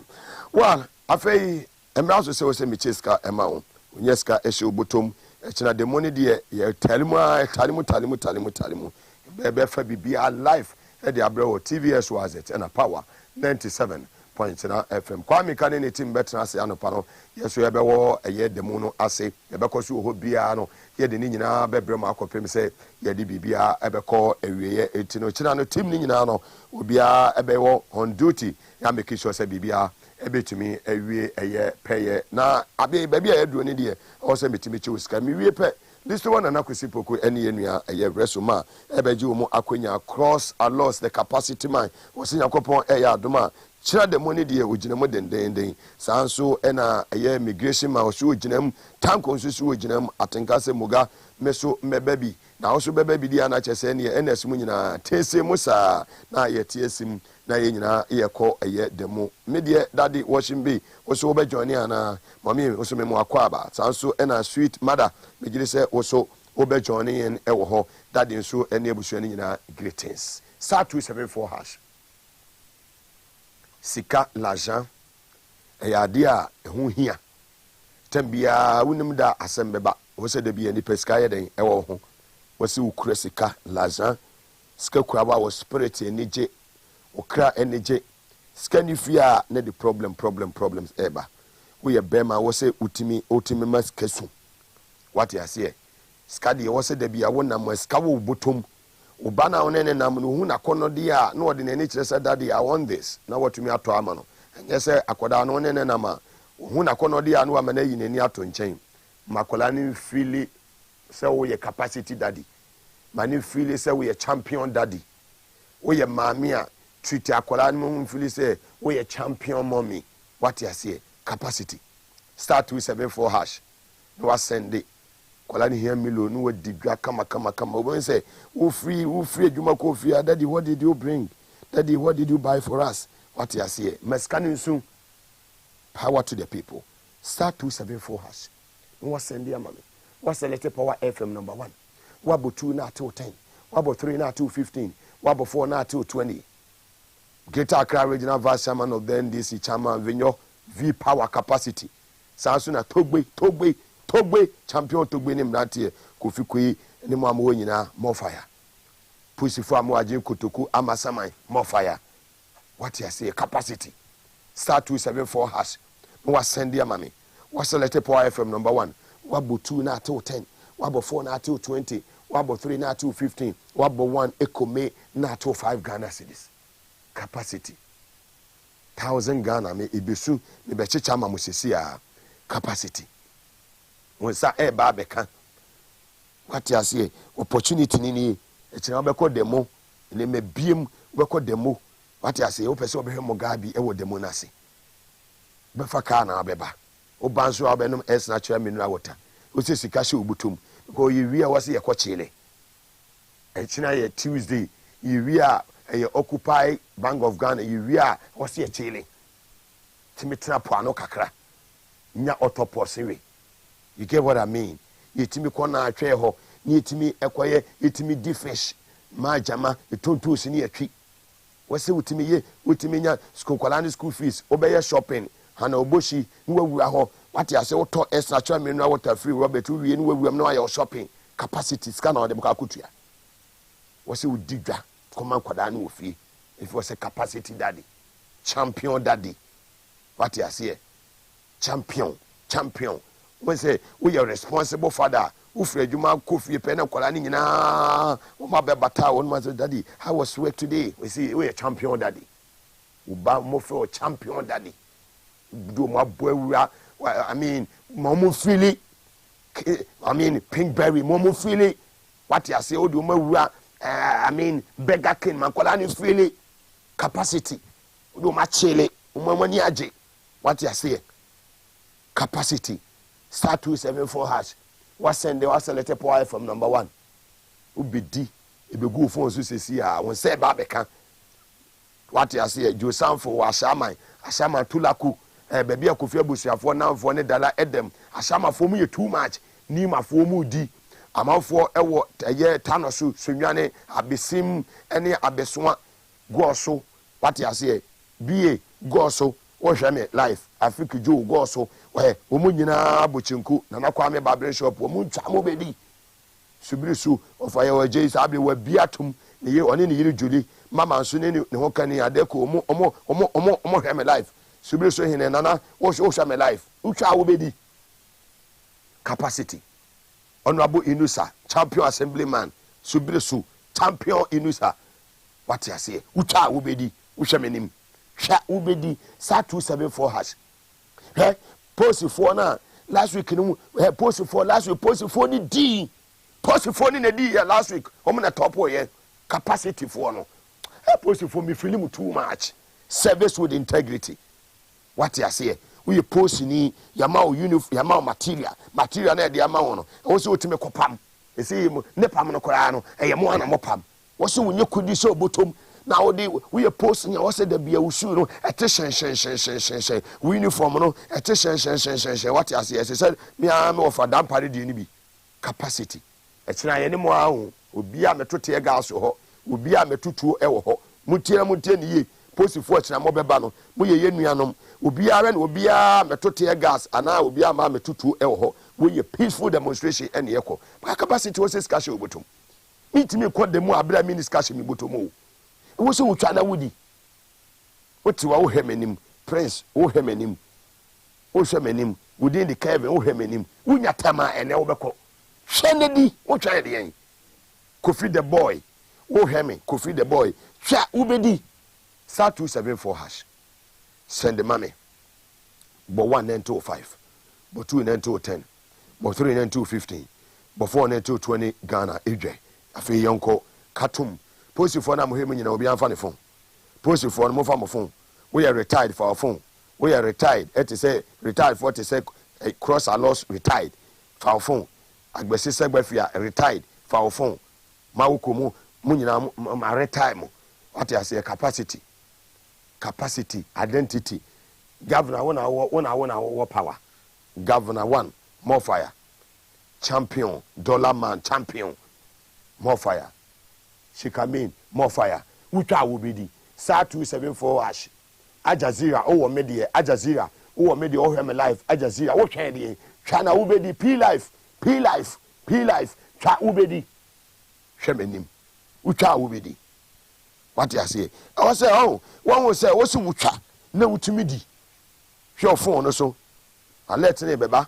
Speaker 2: Well, afei emraso se wose micheska ema wo nyeska ehye obotom echina de money de ye talimu be fa bibia live e de abre wo TVS was it and a Power 97.9 FM kwami kan ne team betra ase anopa no yeso ye be wo eye de mu no ase ye be koso ho bia no ye de ni nyina be bre ma akopem se ye de bibia e be ko ewieye etino china no team ni nyina no obia e be wo on duty ya make sure se bibia ebetumi ewie eye peye na abi baby ayeduro ne de o se metimi chi usika mi wie pe this one na kwesipoko ene enua eye resoma ebeji wo mu akonya cross allows the capacity man wo se yakopon eye adoma chira de money de ogina mu dendenden sanso ena eye immigration ma wo so ogina mu tanko so so ogina mu atenka se muga meso mebabi na wo so bebabi di ana chese ne ena simu nyina tese musa na ye tiesim na ye nyina ye ko eye demo medie daddy washing be oso be join ana mami oso memo akwaba sanso ena sweet mother megire se oso obe join en ewo ho daddy nso ene ebusuani nyina greetings star 274 hash sika l'argent ade a ehu hia tambia wunim da asembeba wo se de bia ni pesika ye den ewo ho wo se ukura sika l'argent sika kura ba wo spirit enije okra energy scan fear na the problems eba we ye bema wo se utimi mas kesu what you say skadi wo se da bia wo nam ska wo botom oba na wo ne nam no hu na kono dia na wo de ne kire se daddy I want this na what me ato ama no enye se akoda no ne nam a hu na kono dia na wa mana yi nani ato nchen makola ni feel se wo ye capacity daddy mani feel se wo ye champion daddy wo ye maami a treat akola no feel say we a champion mommy what you say capacity star 274 hash no send it kola ni here milo no we digwa kama we say who free adwuma ko free daddy what did you bring daddy what did you buy for us what you say meskani soon power to the people star 274 hash no send it mama what select Power FM number 1 wabo 2 na till 10 wabo 3 na till 15 wabo 4 na till 20 Greater Accra Regional Vice Chairman of the NDC Chairman Vinyo V Power Capacity. Sansuna Togbe champion Togbe ni mrantie Kofi Koyi ni mo amu nyina more fire. Pusifo amu aje Kotoku amasamai more fire. What you say capacity. Star 274 hash. No was send ya mami. Was select Power FM number 1. Wabo 2 na till 10. Wabo 4 na till 20. wabo 3 na 215 wabo 1 ekome na 5 Ghana cedis capacity 1000 Ghana me ebesu me be chicha ma musisi a capacity wonsa ba beka what you say opportunity ni ekira be ko demo ne me biem be ko demo what you say o pese obehwe Mugabe e wo demo na se be fa ka na beba o banso abenum natural mineral water o se sika hye obutum ko yiwi a wase ye ko chile ekina ye Tuesday yiwi a ye Occupy Bank of Ghana yiwi a wase ye chile timetra po ano kakra nya autopose you get what I mean yetimi kona atwe ho ni yetimi ekoye yetimi di fish ma jama etonto si ni atwi wase wutimi nya school fees obeye shopping hana oboshi nwawura ho wate ase woto extra mineral water free Robert wie ni wawuram na ayo shopping capacity scan na dem ka kutua wase udigwa koma kwada na ofie if was a capacity daddy champion daddy wate ase champion when say we are responsible father ufre adwuma kofi pe na kwala ni nyina wo ma be bata wo ma say daddy how was work today we see we are champion daddy uba mo fe champion daddy do ma boawura I mean momo feel Pinkberry momo feel what you say o do ma wura I mean Beggar King man kwala ni feel capacity do ma chele mo mani age what you say capacity star 274 hash what send the select power from number 1 ubedi ebegu phone so sesi a won say ba beka what you say jo sanfo wa ashaman tulaku baby akofi abusuafo namfo ne dala edem ashama fo mu ye too much ni mafo mu di amanfo ewo ye tanoso sonwane abesim ene abesoa goso what you say ba goso wo hwe me life Africa jo goso wo mu nyina abochinku na nakwa me barber shop wo mu ntwa mo bedi subirisu ofaye wa jey sabe wa biatum ne ye one ne yiri juli mama nso ne ho kan ya de ko omo hwe me life subirisu hene nana wo hwe me life utwa wo bedi capacity honorable Inusa champion assemblyman subirisu champion Inusa what you say utwa wo bedi wo hwe me nim hwa wo bedi sa 274 hash post for na last week no post for last week post for ni D post for ni na D last week omo na top here capacity for no post for me feeling too much service with integrity what you say we post ni yama o uniform yama o material na de yama ho no wo so otime kopam e say ne pam no kora no e yemo ana mopam wo so wonye kudi so botom na we are posting ya wase da bia usu no shen we uniform no shen what you say said me am of adam party ni bi capacity etina ye ne mo ahu obi a metote e gas ho obi a metutuo e wo ho mutie ni ye posifo etina mo beba no mo ye nuanom obi a metote e gas ana obi a ma metutuo e wo ho we ye peaceful demonstration ene ye ko capacity was discussion obotum mitimi ko demo abra mi discussion mi botomo wo so utwa na wudi oti wa wo hemanim prince wo hemanim within the Kevin wo hemanim unya tama ene wo beko hwenedi wo twa de yen Kofi the boy wo hemi Kofi the boy twa ubedi star 274 hash send the money but 1905 but 2910 but 3915 but 4920 Ghana ejwe afi yonko katum post for na mo hemu nyina obi anfa ne phone post for no mo fa mo phone we are retired for our phone we are retired it say retired for it say cross our loss retired for our phone agbese segbafia retired for our phone ma wokomu mo nyina ma retire mo what you say capacity identity governor one power governor one more fire champion dollar man champion more fire shikamin more fire utwa wo bedi sa 274 hash Ajazira o wo media Ajazira o wo media o hwe me live Ajazira wo twa de twa na wo bedi p life twa wo bedi hwe menim utwa wo bedi what you say I say oh one will say wo so wutwa na wutumi di hwe phone no so alert ne beba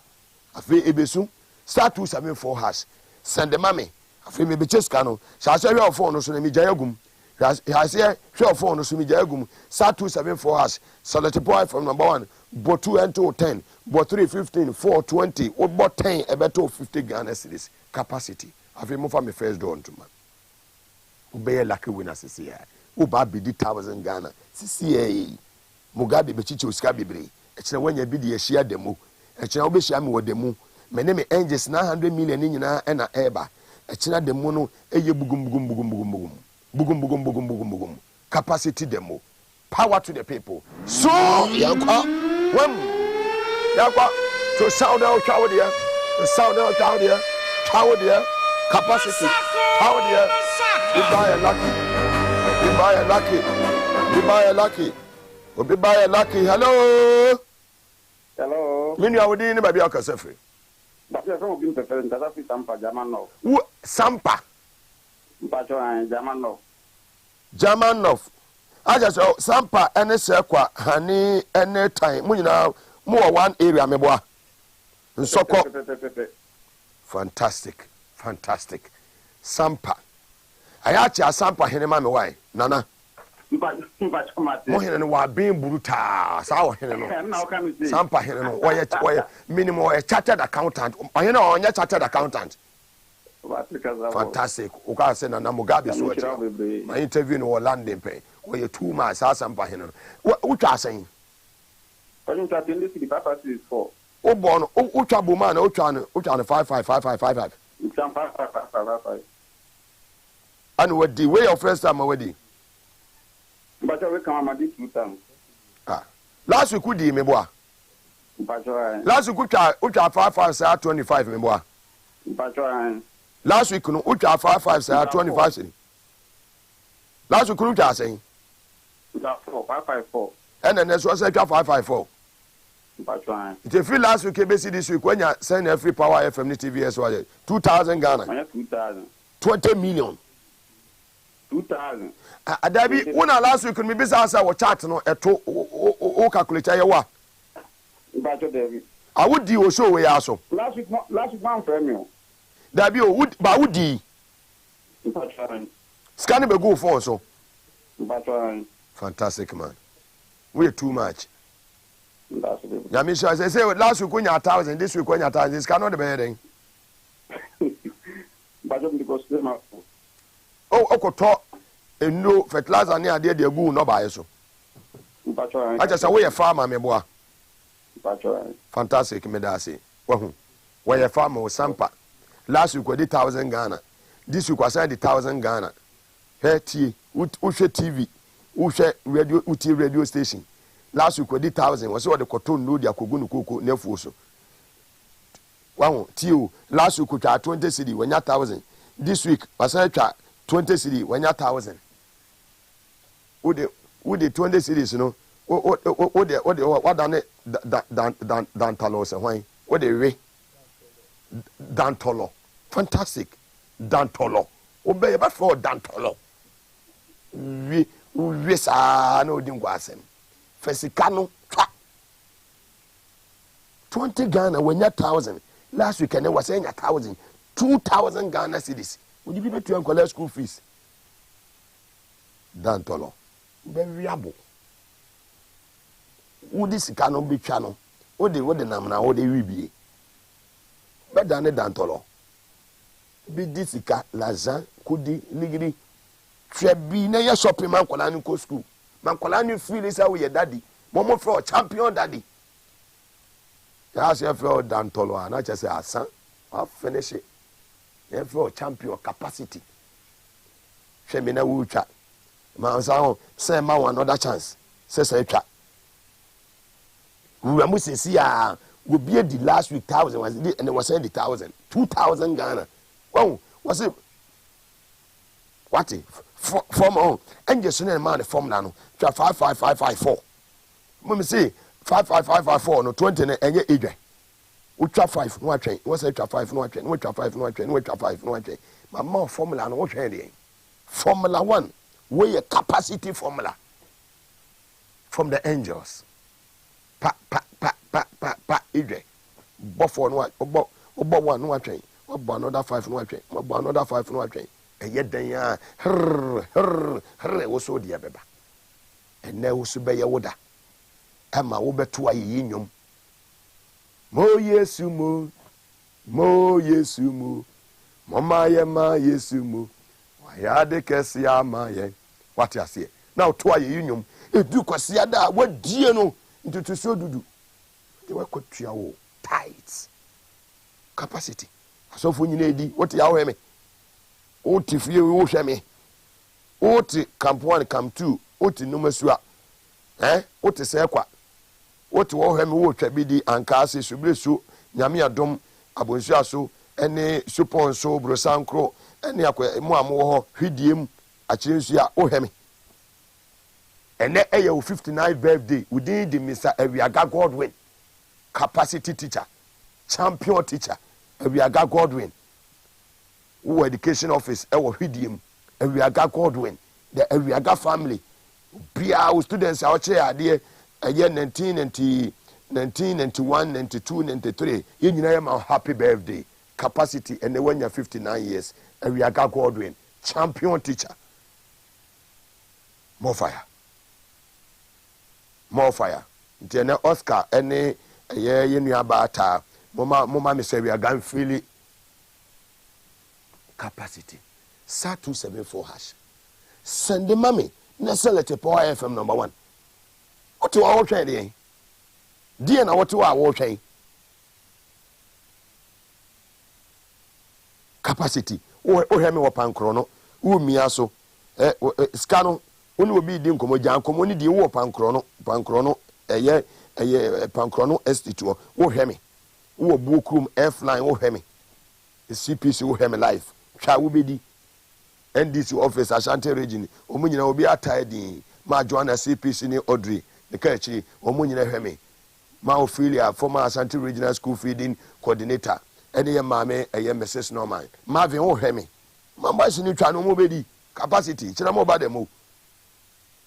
Speaker 2: afi ebesu star 274 hash send the mommy afi me be cheska no sha sha hwe phone no so na mi gya agum ha se hwe phone no so mi gya agum star 274 hash select point from number 1 bo 2 until 10 bo 3 15 4 20 o bo 10 e beto 50 Ghana cedis capacity afi mo fa me first door ntuma ubeye lucky winner sisi ya uba bidi 1000 Ghana sisi ya Mugabe be chichi osika bebre e kire wanya bidi ya hia demo e kire obe hia me wo demo me ne me angels 900 million nyina e na eba e kire demo no eye bugum capacity demo power to the people so yakwa to sound out shower there the sound out shower there capacity power there we buy a lucky hello mini awodi ni baby akase free
Speaker 9: but you from being preferred that of Sampa German
Speaker 2: Sampa German aja so Sampa ene se kwa hani ene time mu nyina mu one area meboa nsoko fantastic Sampa ayachi Sampa hene ma me why nana mo hene no wa ben brutal sa wo hene no Sampa hene no oye minimum a chartered accountant hene onye chartered accountant fantastic o ka say na Mugabe so my interview no London pay oye 2 months Sampa hene no wo twa asen
Speaker 9: When you attend this, the purpose is for.
Speaker 2: Oh, born, oh, trouble man, oh, trying 55555.
Speaker 9: It's 55555.
Speaker 2: And what the way of first time already?
Speaker 9: But I will come at this 2 times.
Speaker 2: Last week, could you, me boy? Last week, Ucha 55 25, me boy. Last week, Ucha 55 25. Last week, Ucha saying
Speaker 9: 554.
Speaker 2: And then there's also 554. If you feel last week, this week, when you send every power FM TV as well, 2,000 Ghana.
Speaker 9: 2,000.
Speaker 2: 20 million.
Speaker 9: 2,000.
Speaker 2: Adabi, when last week, we busy answer our chat, no, o calculate your I would do show we also.
Speaker 9: Last week, man, for me.
Speaker 2: Dabi, would, but would di. Scanning be go for so. Fantastic, man. We're too much. Yamisha say last week when you 1,000, this week when you 1,000, this cannot be better. Oh, talk and no fertilizer near there, they go no buy so. I just away a farmer, me boy. Fantastic, me da say. Where a farmer was Sampa. Last week we did 1,000 Ghana. This week was 1,000 Ghana. Hey, Ushe TV. Ushe radio station. Last week we did 1,000. Was what the cotton no dia kogunu koko nefuso. Wow, Tio. Last week we had 20 cedi when you 1,000. This week was 20 cedi when you 1,000. Would the 20 cedis, you know? What done it? Dan Talos and why? What the way? Dan Tolo. Fantastic. Dan Tolo. Obey but for Dan Tolo. We sa no dingwasem. Fesikano 20 Ghana when you 1,000. Last week and I was saying 1,000. 2,000 Ghana cedis. Would you be able to collect school fees? Dan Tolo. Very able. Who this cannot be channel? What the namna or the WBA? But Dan Tolo. Be this lazan kudi ligiri. Trebi na ya shopping man kwala ni ko school. Man kwala ni feel is how your daddy. Momo for champion daddy. Ya say for Dan Tolo na just say asan. I finish it. Ya for champion capacity. Shemi na wucha. Man say ma one another chance. Say twa. We must see we be the last week 1,000 was and it was saying the 1,000. 2,000 Ghana. Wow, was it? What if? Form on. And just send man the form now. 55554. When we say 55554 no 20 and ye age. We try 5 no train. What's it 5 no train? We try 5 no train. We try 5 no train. My more formula no train. Formula 1. Where a capacity formula from the angels. Pa age. Buffo no obo one no train. Mabo another 5 no atwen. Mabo another 5 no atwen. Eye dan ya wo so de beba. Ene wo so be ye woda. Ama wo beto ayi nyom. Mo Yesu mo. Mo Yesu mo. Mama ye ma Yesu mo. Wa ya de kesi ama ye. What you say? Now to ayi nyom. Edu kwase ada wadie no. Ntutu so dudu. They were kwatua wo tight. Capacity. So for nyina edi, what ya wo me? O ti fie wo hwe me. O ti camp 1 camp 2, o ti numasua. O ti se kwa. O ti wo hwe me wo twa bi di anka ase subresu, nyame adom, abonsu aso, ene suponso brosankro, ene akwa mu amwo ho hwidiem akyensu a wo hwe me. Ene eye 59th birthday within the Mr. Ewiaga Godwin. Capacity teacher, champion teacher, Ewiaga Godwin. Who education office, Ewo Hidium, Ewiaga Godwin, the Ewiaga family. Bia students out here, dear, a year 1991, 92, 93. You know, happy birthday. Capacity, and when you're 59 years, Ewiaga Godwin, champion teacher. More fire. More fire. Then Oscar, any. Yeah, you know about Mama me say we are going freely. Capacity. Star 274 hash. Send the mommy. Na select Power FM number 1. What to our train? Dear, now what to our train? Capacity. Oh, hear me what pancrono. Me also. Scano. Only will be dim como jam community war pancrono. Yeah. Pancrono Institute, wo hemi. Wo bookroom F-line, wo hemi. CPC, wo hemi life. Cha wo bedi. NDC office, Ashanti region. Omunyina obi atide. Ma Joanna CPC ni Audrey. The Kachi, Omunyina hemi. Ma Ophelia, former Ashanti regional school feeding coordinator. Any mame, a Mrs. Norman. Marvin, wo hemi. Mamba is new channel, mobedi. Capacity. Chiramo bademo.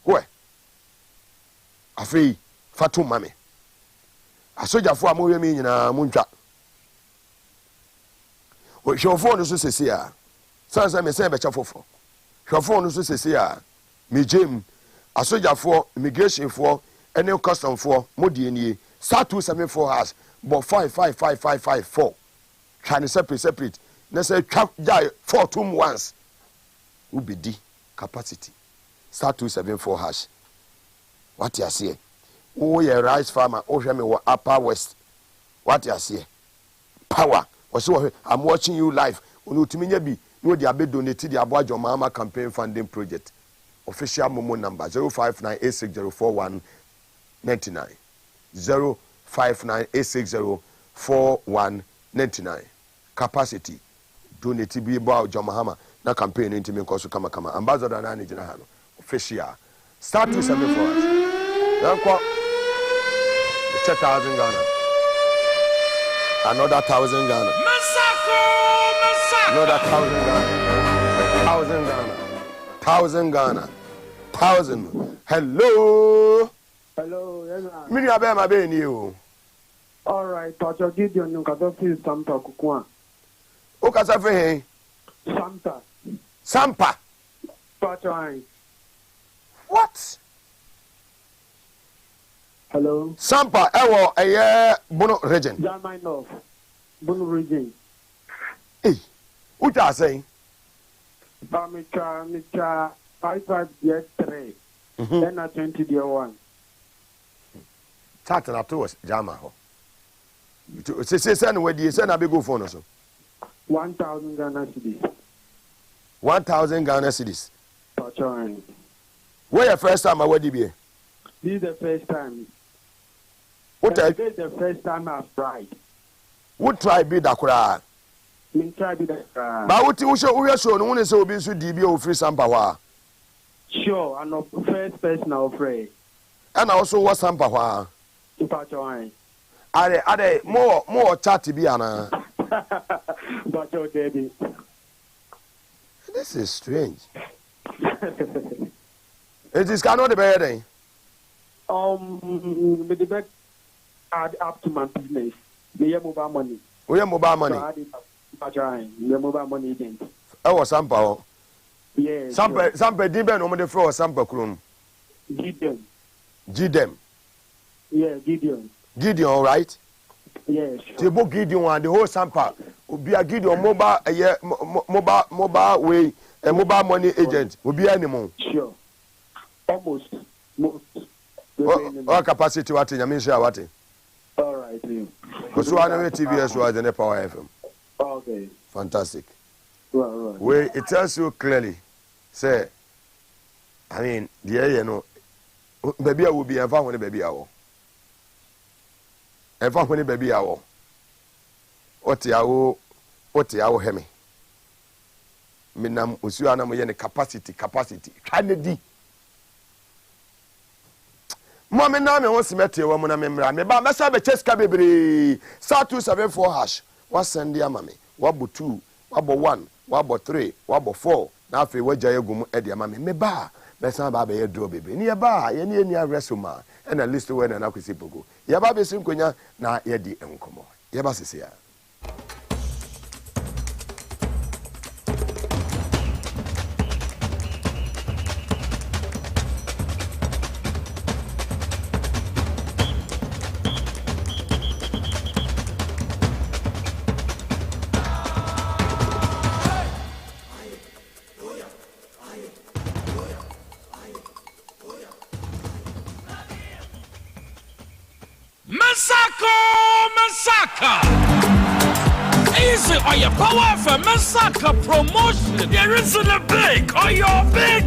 Speaker 2: Where? Afei. Fatu mame. Asojafo amowe mi nyina muntwa. O hwofo no so sesi a. Sansa me se be chafofo. Hwofo no so sesi a. Me jem asojafo, immigration fo, ene custom fo, modie nie. Star 274 has but 555554. Trying separate. Na say twa jai 4 2 once. Ubedi capacity. Star 274 hash. What you say? Oh, yeah, rice farmer. Oh, me Upper West. What you say? Power. Also, I'm watching you live. Unu timinya bi. No, they have donated the Abuja Mama campaign funding project. Official Momo number 05986041999. 05986041999. Capacity. Donated bi Abuja Mahama na campaign into me koso kama. Ambassador na ni jina hano. Official. Start 274. Yanko. 1,000 Ghana. Another 1,000 Ghana. Another 1,000 Ghana. 1,000 Ghana. 1,000 Ghana. 1,000. Hello.
Speaker 10: Hello, yes, sir.
Speaker 2: Mini abe ma be ni o.
Speaker 10: All right, Pastor Gideon, you can feel Sampa Kukua.
Speaker 2: O ka sa fe he? Sampa.
Speaker 10: Pastor.
Speaker 2: What?
Speaker 10: Hello.
Speaker 2: Sampa ewo eye Bono region.
Speaker 10: Jamai North. Bono region.
Speaker 2: Hey. What are saying?
Speaker 10: Mitra 55 years 3. Then 20 year 1.
Speaker 2: Tata na to Jama ho. Say no we say na be go phone so.
Speaker 10: 1,000 Ghana cedis.
Speaker 2: 1,000 Ghana cedis.
Speaker 10: Pastor.
Speaker 2: Where your first time I wedi be?
Speaker 10: This is the first time.
Speaker 2: What
Speaker 10: this is the first time I've tried.
Speaker 2: What try be da kura?
Speaker 10: Me try be that.
Speaker 2: Ba wuti wo show no won say obi nso di bi o free sampa wa.
Speaker 10: Sure, I'm not first person I'm afraid.
Speaker 2: And also what sampa wa.
Speaker 10: Pastor.
Speaker 2: Ade more chat bi ana.
Speaker 10: But okay.
Speaker 2: This is strange. It is cannot be better.
Speaker 10: With the back add up to my business. We have mobile money.
Speaker 2: We have mobile money.
Speaker 10: So Trying the mobile money agent.
Speaker 2: Oh, Sampa.
Speaker 10: Yeah.
Speaker 2: Sampa Diben, on the floor, Sampa Krum.
Speaker 10: Gideon.
Speaker 2: Gideon.
Speaker 10: Yeah, Gideon.
Speaker 2: Gideon, right?
Speaker 10: Yes.
Speaker 2: The book Gideon and the whole Sampa will be a Gideon mobile, mobile way, a mobile money agent will be animal.
Speaker 10: Sure. Almost. Most.
Speaker 2: What capacity what in Yamisha what?
Speaker 10: All right.
Speaker 2: Because one of the TVS was in the Power FM.
Speaker 10: Okay.
Speaker 2: Fantastic.
Speaker 10: Right.
Speaker 2: Where it tells you clearly, say, I mean, you know, baby, I will be a fan when the baby hour. A fan when the baby hour. What the hour, hemi. Minam, Usuana, my capacity. Kennedy. Mamma, now me wants to meet you, woman. Me ba mesa be cheska bebre. Star 274 hash. What send ya mami? What bo 2? What bo 1? What bo 3? What bo 4? Na afi waja ye gumu e dia mami. Me ba mesa ba be ye draw bebre. Ni ye ba ye ni resoma. E na list we na kwesi pogo. Ye ba be sim konya na ye di enkomo. Ye ba sese ya.
Speaker 11: Easy or your power for Masaka promotion. There isn't a big or you're big.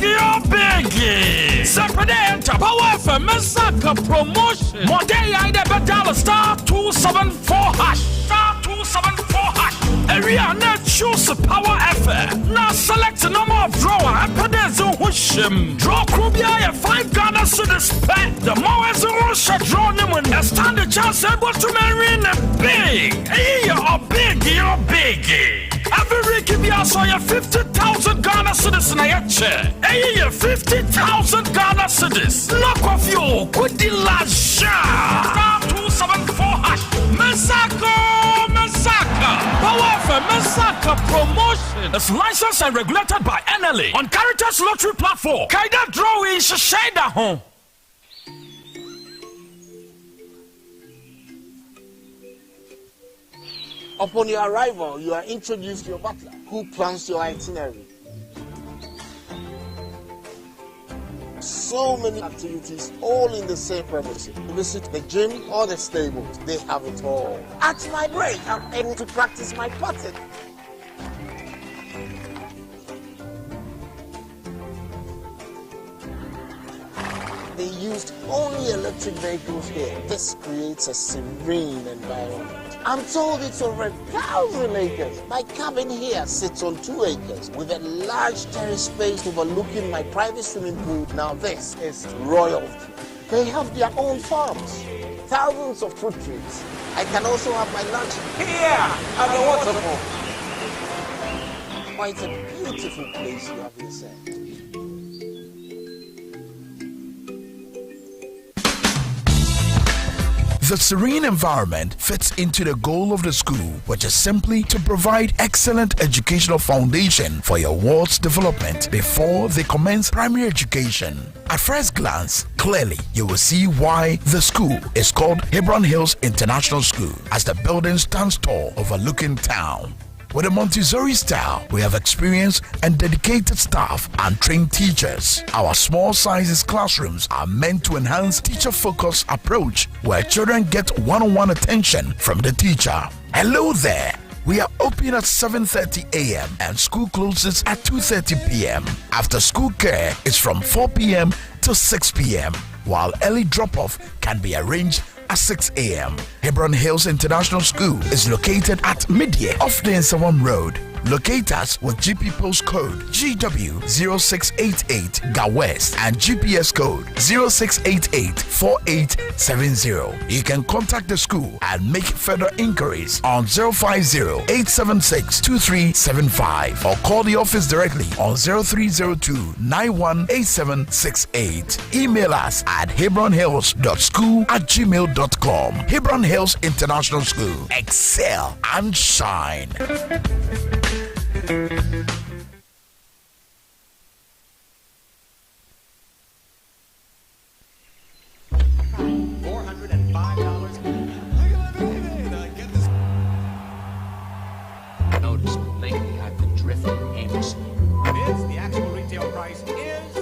Speaker 11: Separate enter power for Masaka promotion. More day I never dial star 274 hash. Star 274 hash. Area net choose power effort. Now select a number of drawer and put this on him. Draw Krubia 5 Ghana to the spec. The more as a rush draw them and stand the chance able to marry in a big. You're big. Every week you saw your 50,000 Ghana cedis in a chair. Hey, 50,000 Ghana cedis. Knock off you. Good deal, star 274 hash. Masaka. Power for Masaka promotion. It's licensed and regulated by NLA on Caritas Lottery Platform. Kaida drawing Shashada home.
Speaker 12: Upon your arrival, you are introduced to your butler, who plans your itinerary. So many activities, all in the same premises. Visit the gym or the stables, they have it all. At my break, I'm able to practice my putting. They used only electric vehicles here. This creates a serene environment. I'm told it's over 1,000 acres. My cabin here sits on 2 acres with a large terrace space overlooking my private swimming pool. Now this is royalty. They have their own farms, thousands of fruit trees. I can also have my lunch here at the waterfall. Quite a beautiful place you have yourself.
Speaker 11: The serene environment fits into the goal of the school, which is simply to provide excellent educational foundation for your ward's development before they commence primary education. At first glance, clearly you will see why the school is called Hebron Hills International School, as the building stands tall overlooking town. With a Montessori style, we have experienced and dedicated staff and trained teachers. Our small sizes classrooms are meant to enhance teacher-focused approach where children get one-on-one attention from the teacher. Hello there. We are open at 7:30 a.m. and school closes at 2:30 p.m. After school care is from 4 p.m. to 6 p.m. while early drop-off can be arranged at 6 a.m. Hebron Hills International School is located at Midye off the Nsawam Road, Locate us with GP postcode GW0688 GA West and GPS code 06884870. You can contact the school and make further inquiries on 050-876-2375 or call the office directly on 0302-918768. Email us at hebronhills.school@gmail.com. Hebron Hills International School. Excel and shine.
Speaker 13: Notice lately I've been drifting aimlessly.
Speaker 14: The actual retail price is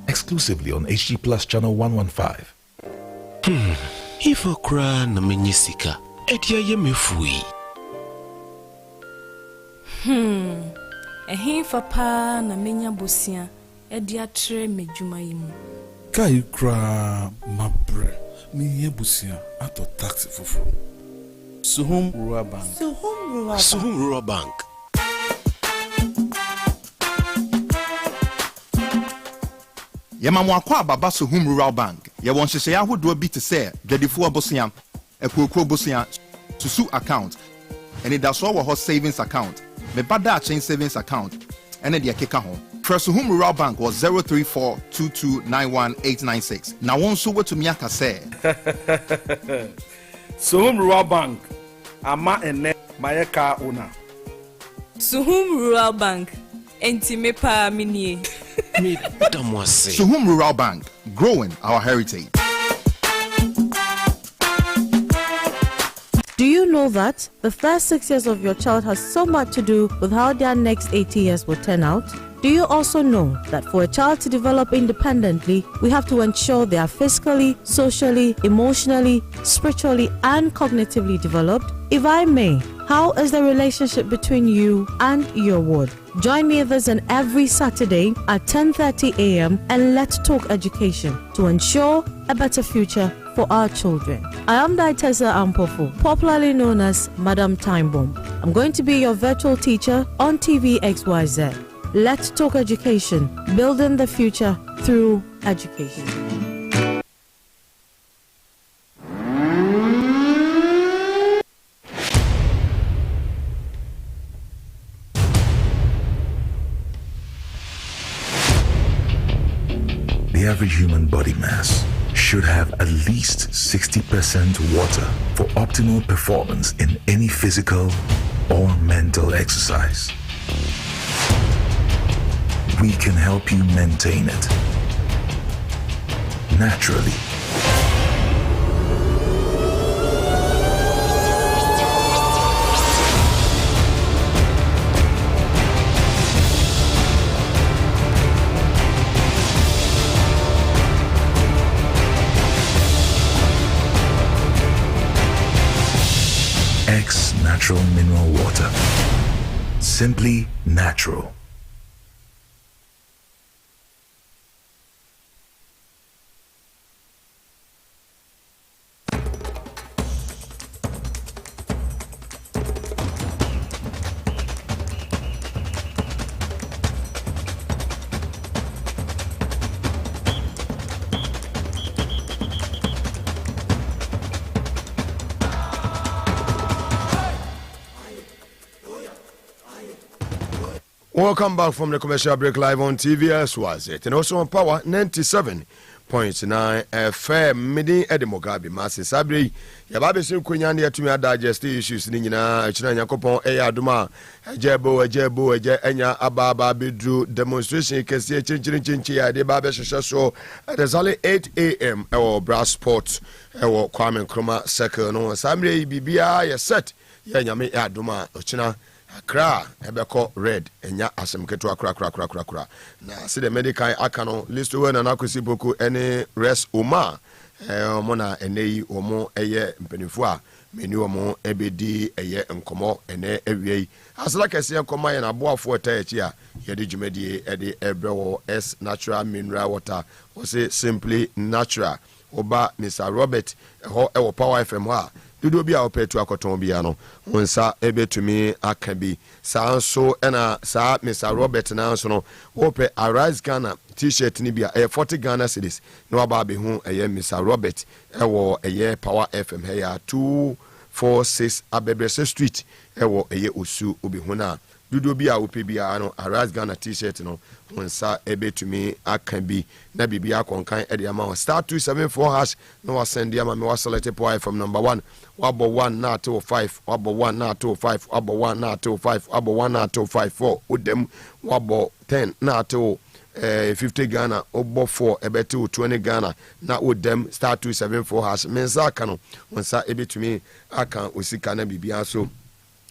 Speaker 11: exclusively on HG Plus channel 115.
Speaker 15: If I cry na menyisika, etia ye mefui.
Speaker 16: Ehinfa pa na menya bosia, edia tre medjuma yimu.
Speaker 17: Kai kra mabre, mi busia ato taxi fufu. Suhum Rural Bank.
Speaker 15: Suhum Rural Bank.
Speaker 18: Yamamwa kwa baba Suhum Rural Bank. Ye won hyehyɛ ahodoɔ bi te sɛ dwadifoɔ bosia, ekuokuro bosia, susu account, ɛne daso wɔ hɔ savings account, mebada chain savings account, ɛne deɛ keka ho. Frɛ Suhum Rural Bank wɔ 03422919896. Na wɔn nso wetumi aka sɛ
Speaker 17: Suhum Rural Bank ama ene mayeka ona.
Speaker 16: Suhum Rural Bank enti me pa minie.
Speaker 18: Suhum Rural Bank, growing our heritage.
Speaker 19: Do you know that the first 6 years of your child has so much to do with how their next 80 years will turn out? Do you also know that for a child to develop independently, we have to ensure they are physically, socially, emotionally, spiritually, and cognitively developed? If I may, how is the relationship between you and your ward? Join me this and every Saturday at 10:30 a.m. and let's talk education to ensure a better future for our children. I am Daitesa Ampofu, popularly known as Madam Time Bomb. I'm going to be your virtual teacher on TV XYZ. Let's talk education, building the future through education.
Speaker 11: The average human body mass should have at least 60% water for optimal performance in any physical or mental exercise. We can help you maintain it naturally. X Natural Mineral Water. Simply natural.
Speaker 2: Welcome back from the commercial break live on TVS was it and also on Power 97.7 90.9 FM midi edi Mugabe Maase sabri ya babe sin kunya ne atumi adjust issues ni nyina chira yakopon eya aduma ejebo enya ababa bedru demonstration kesi chinchi ya de babe hwehwe so at exactly 8 a.m. ewo Brass Sport ewo Kwame Nkrumah Circle no sabri bibia ya set ya nyame ya aduma ochina Accra ebeko red enya asem keto akra na see the medical akano list we na nakosi boku any rest oma omo na enei omo eye mpenifo a meni omo ebedi eye nkomo ene ewie asla kese nkoma ye na boafo tachi a ye de dwumadi e de ebrewo s natural mineral water o say simply natural oba Mr. Robert ho ewo Power FM ha dudu bi a opetu akoton bia no wonsa ebetumi akabi saa so ena saa Mr. Robert na so no ope Arise Ghana t-shirt ni bia 40 Ghana cedis no aba be hu Mr. Robert ewo Power FM he ya 246 Abebrese Street ewo osu obi hu na dudu bi a ope bia no Arise Ghana t-shirt no wonsa ebetumi akabi na bibia konkan e de ama star 274# no send dia ma me wa select point from number 1 wabo 1 na to 5 wabo 1 na to 5 wabo 1 na to 5 wabo 1 na to 5 4 udem wabo 10 na to 50 Ghana obo 4 ebeto 20 Ghana na udem star 274# mensa kano wonsa ebetumi aka osika na bibia so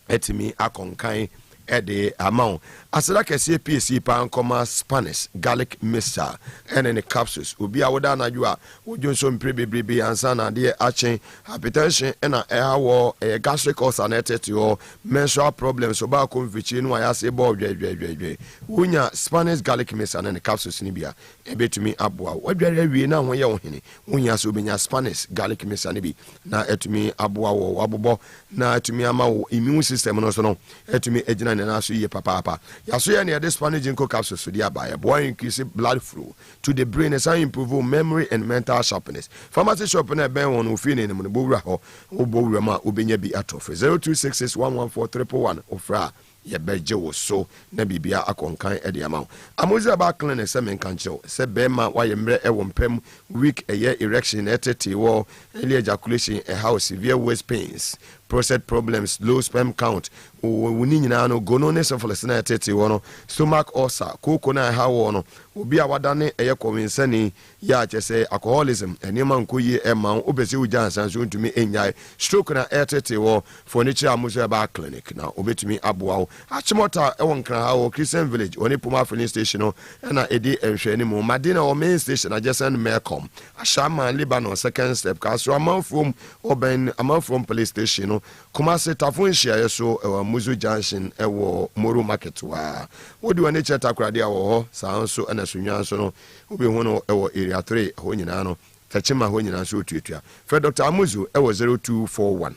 Speaker 2: etimi akonkan ede amount asira kese PSC pan koma Spanish garlic mixture and capsules obi awoda na ju a wojonso mprebebebe ansa na de achen hypertension na ehawo gastric ulcer na tetio menstrual problems oba konfichi no ayase bo dwedwedwedwe wonya Spanish garlic mixture and capsules ni bia ebetumi aboa wadware wie na ho ye wo hene wonya so benya Spanish garlic mixture ni bi na etumi aboa wo wabobo na etumi ama wo immune system no so no etumi ejina na so ye papa yaso ye ne this Spanish ginkgo capsules so dia ba boy increase blood flow to the brain and improve memory and mental sharpness. Pharmacy shop na ben won ofie ne mo bowura ho obowura ma obenya bi atof 0266114111 ofra ye beje wo so na bibia akonkan e de ama amozi aba clinic se men kancho se bema wa ye mre e wo mpem weak erection etete wo early ejaculation a house severe waist pains prostate problems low sperm count woni nyina no gonorrhea syphilis na etete wo no stomach ulcer koko na ha wo no obi a wadane eye kowinsani ya chese alcoholism enima nkoyi e ma obese uja ansan so ntumi enyai stroke na etete wo furniture amozi aba clinic na obetumi aboa achimota ewon kran ha wo Christian Village oni Puma filling station no na edi enhwani mu madina o main station adjacent Melcom ashama Lebanon second step kaso amanfom oben amanfom police station no Kumasi tafunhia yeso ewa Muzu Junction ewo Moro Market wa wodi wani cheta krade awo ho sanso na sunwan so no obi hu no ewo area 3 ho nyina no tachima ho nyina so otuatua fe Dr. Amuzu ewo 0241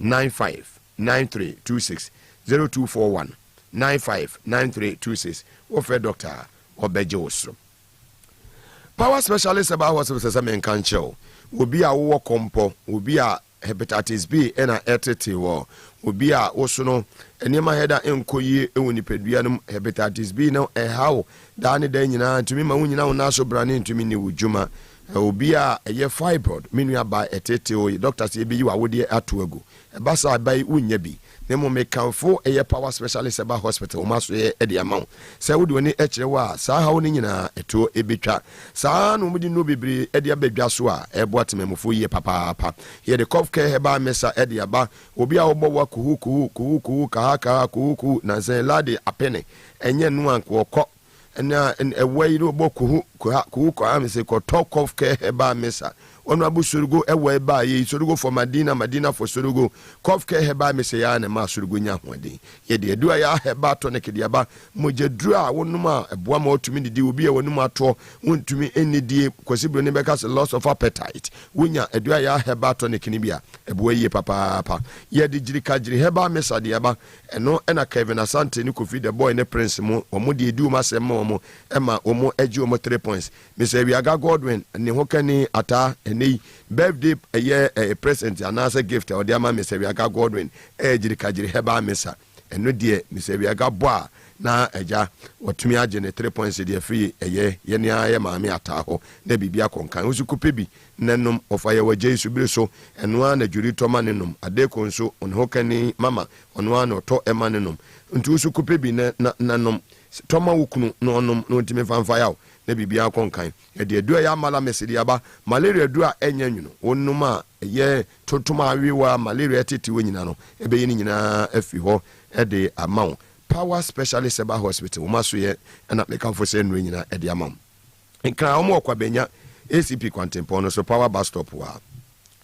Speaker 2: 959326 0241 959326 wo fe Dr. Obeje Osro Power specialist about hospital se men kan chew obi a wo kompo obi a hepatitis B na etete wo obi a woso no enema heda enkoyi ewoni pedua no hepatitis B no ehawo da ne da nyina ntumi ma wunyina wo na so brane ntumi ni wujuma obi a eye fibroid menua ba etete o doctor say bi wa wodi atoagu basa bai unya bi nemo mekanfo eye power specialist eba hospital o maso ye ede amount say wodi woni ekirewa saa hawo ni nyina eto ebetwa saa no mudi no bebre ede abadwa so a eboatememfo ye papa ye de cough care heba mesa ede aba obi a obo wa kuhu kuhu na zen lade apene enye nu anko ko na ewai no bokuhu kuhu am say ko talk of care heba mesa onu abusurugo ewa eba ye surugo for Madina for surugo cough care heba mesa ya na ma surugo nya hoden ye de edu ya heba to ne kede aba mojedru a wonum a eboa ma otumi didi obi a wonum ato wontumi enidie kwasibro ne beka loss of appetite wonya edu ya heba to ne kini bia eboa ye papa ye de jirikajiri heba mesa de aba eno na Kevin Asante ni Kofi the boy ne Prince mo omo de edu ma sem mo ema omo agi omo 3 points Mr. Wiaga Godwin ne hokani ata eni birthday a present anasa gift or the ama Mr. Wiaga Godwin ejiri kajiri heba mesa eno die Mr. Wiaga boa na agya watumi agye ne 3 points de free eye ye ne aye maame ataho na bibia konkan usukupe bi nanom ofa ye wagye subire so eno a na juri toma ne nom adeko nso onho kani mama ono a no to ema ne nom nti usukupe bi nanom toma wukunu no onom no ntimi fanfa yawo na bibia konkan e de adu ya mala mesidi aba malaria adu a enya nwuno onum a ye totoma awiwa malaria tete wonyina no ebe yi nyina afi ho e de amawo Power Specialist Eba Hospital umaso ye na meka fo se nru nyina e de amam nkra omo okwa benya ACP Kwantempo no so Power Bus Stop wa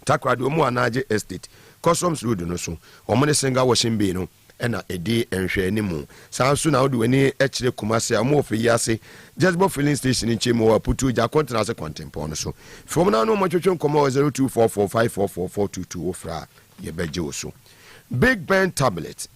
Speaker 2: takrade omo anaje estate Customs Road no so omo ne singa washing bay no ena edi enhwe animu sanso na odi wani ekire kumase omo ofi yase Jezbo filling station nchemo wa putu ja contract Kwantempo no so from na no mo twetwe nkomo 0244544422 ofra ye beje oso Big Ben tablet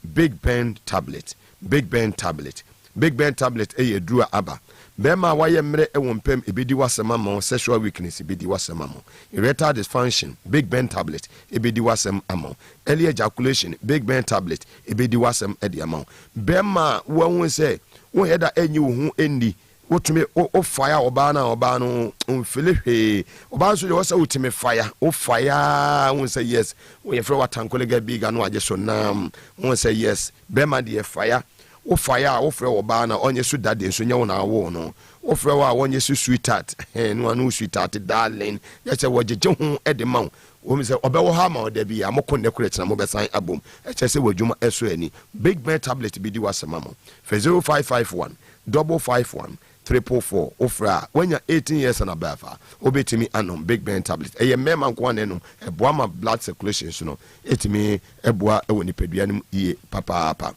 Speaker 2: eye dua aba bema waye mre ewompem ebedi wasema mo sexual weakness ebedi wasema mo erectile dysfunction Big Ben tablet ebedi wasem amo early ejaculation Big Ben tablet ebedi wasem edi amo bema wo se wo heda enyi wo hu endi wotumi o fire oba no mfele hwe oba so de wasa wotumi fire o fire won say yes we yefre watankolega big anu aje so nam won say yes bema de fire o fire o fre oba na onye so dade so nya wona wo no o fre wa onye so sweetheart no anu sweetheart darling ya che wojeje hu ede ma wo mi say obewo ha ma oda bi amoko ne kure tena mo besan abom e che se wadwuma eso ani Big Ben tablet bi di wasema mo 0551 551 344 ofra when you're 18 years and above obetimi anom Big Ben tablet eye mema nko anenom eboa ma blood circulation so no etimi eboa ewo nipadua nim ye papa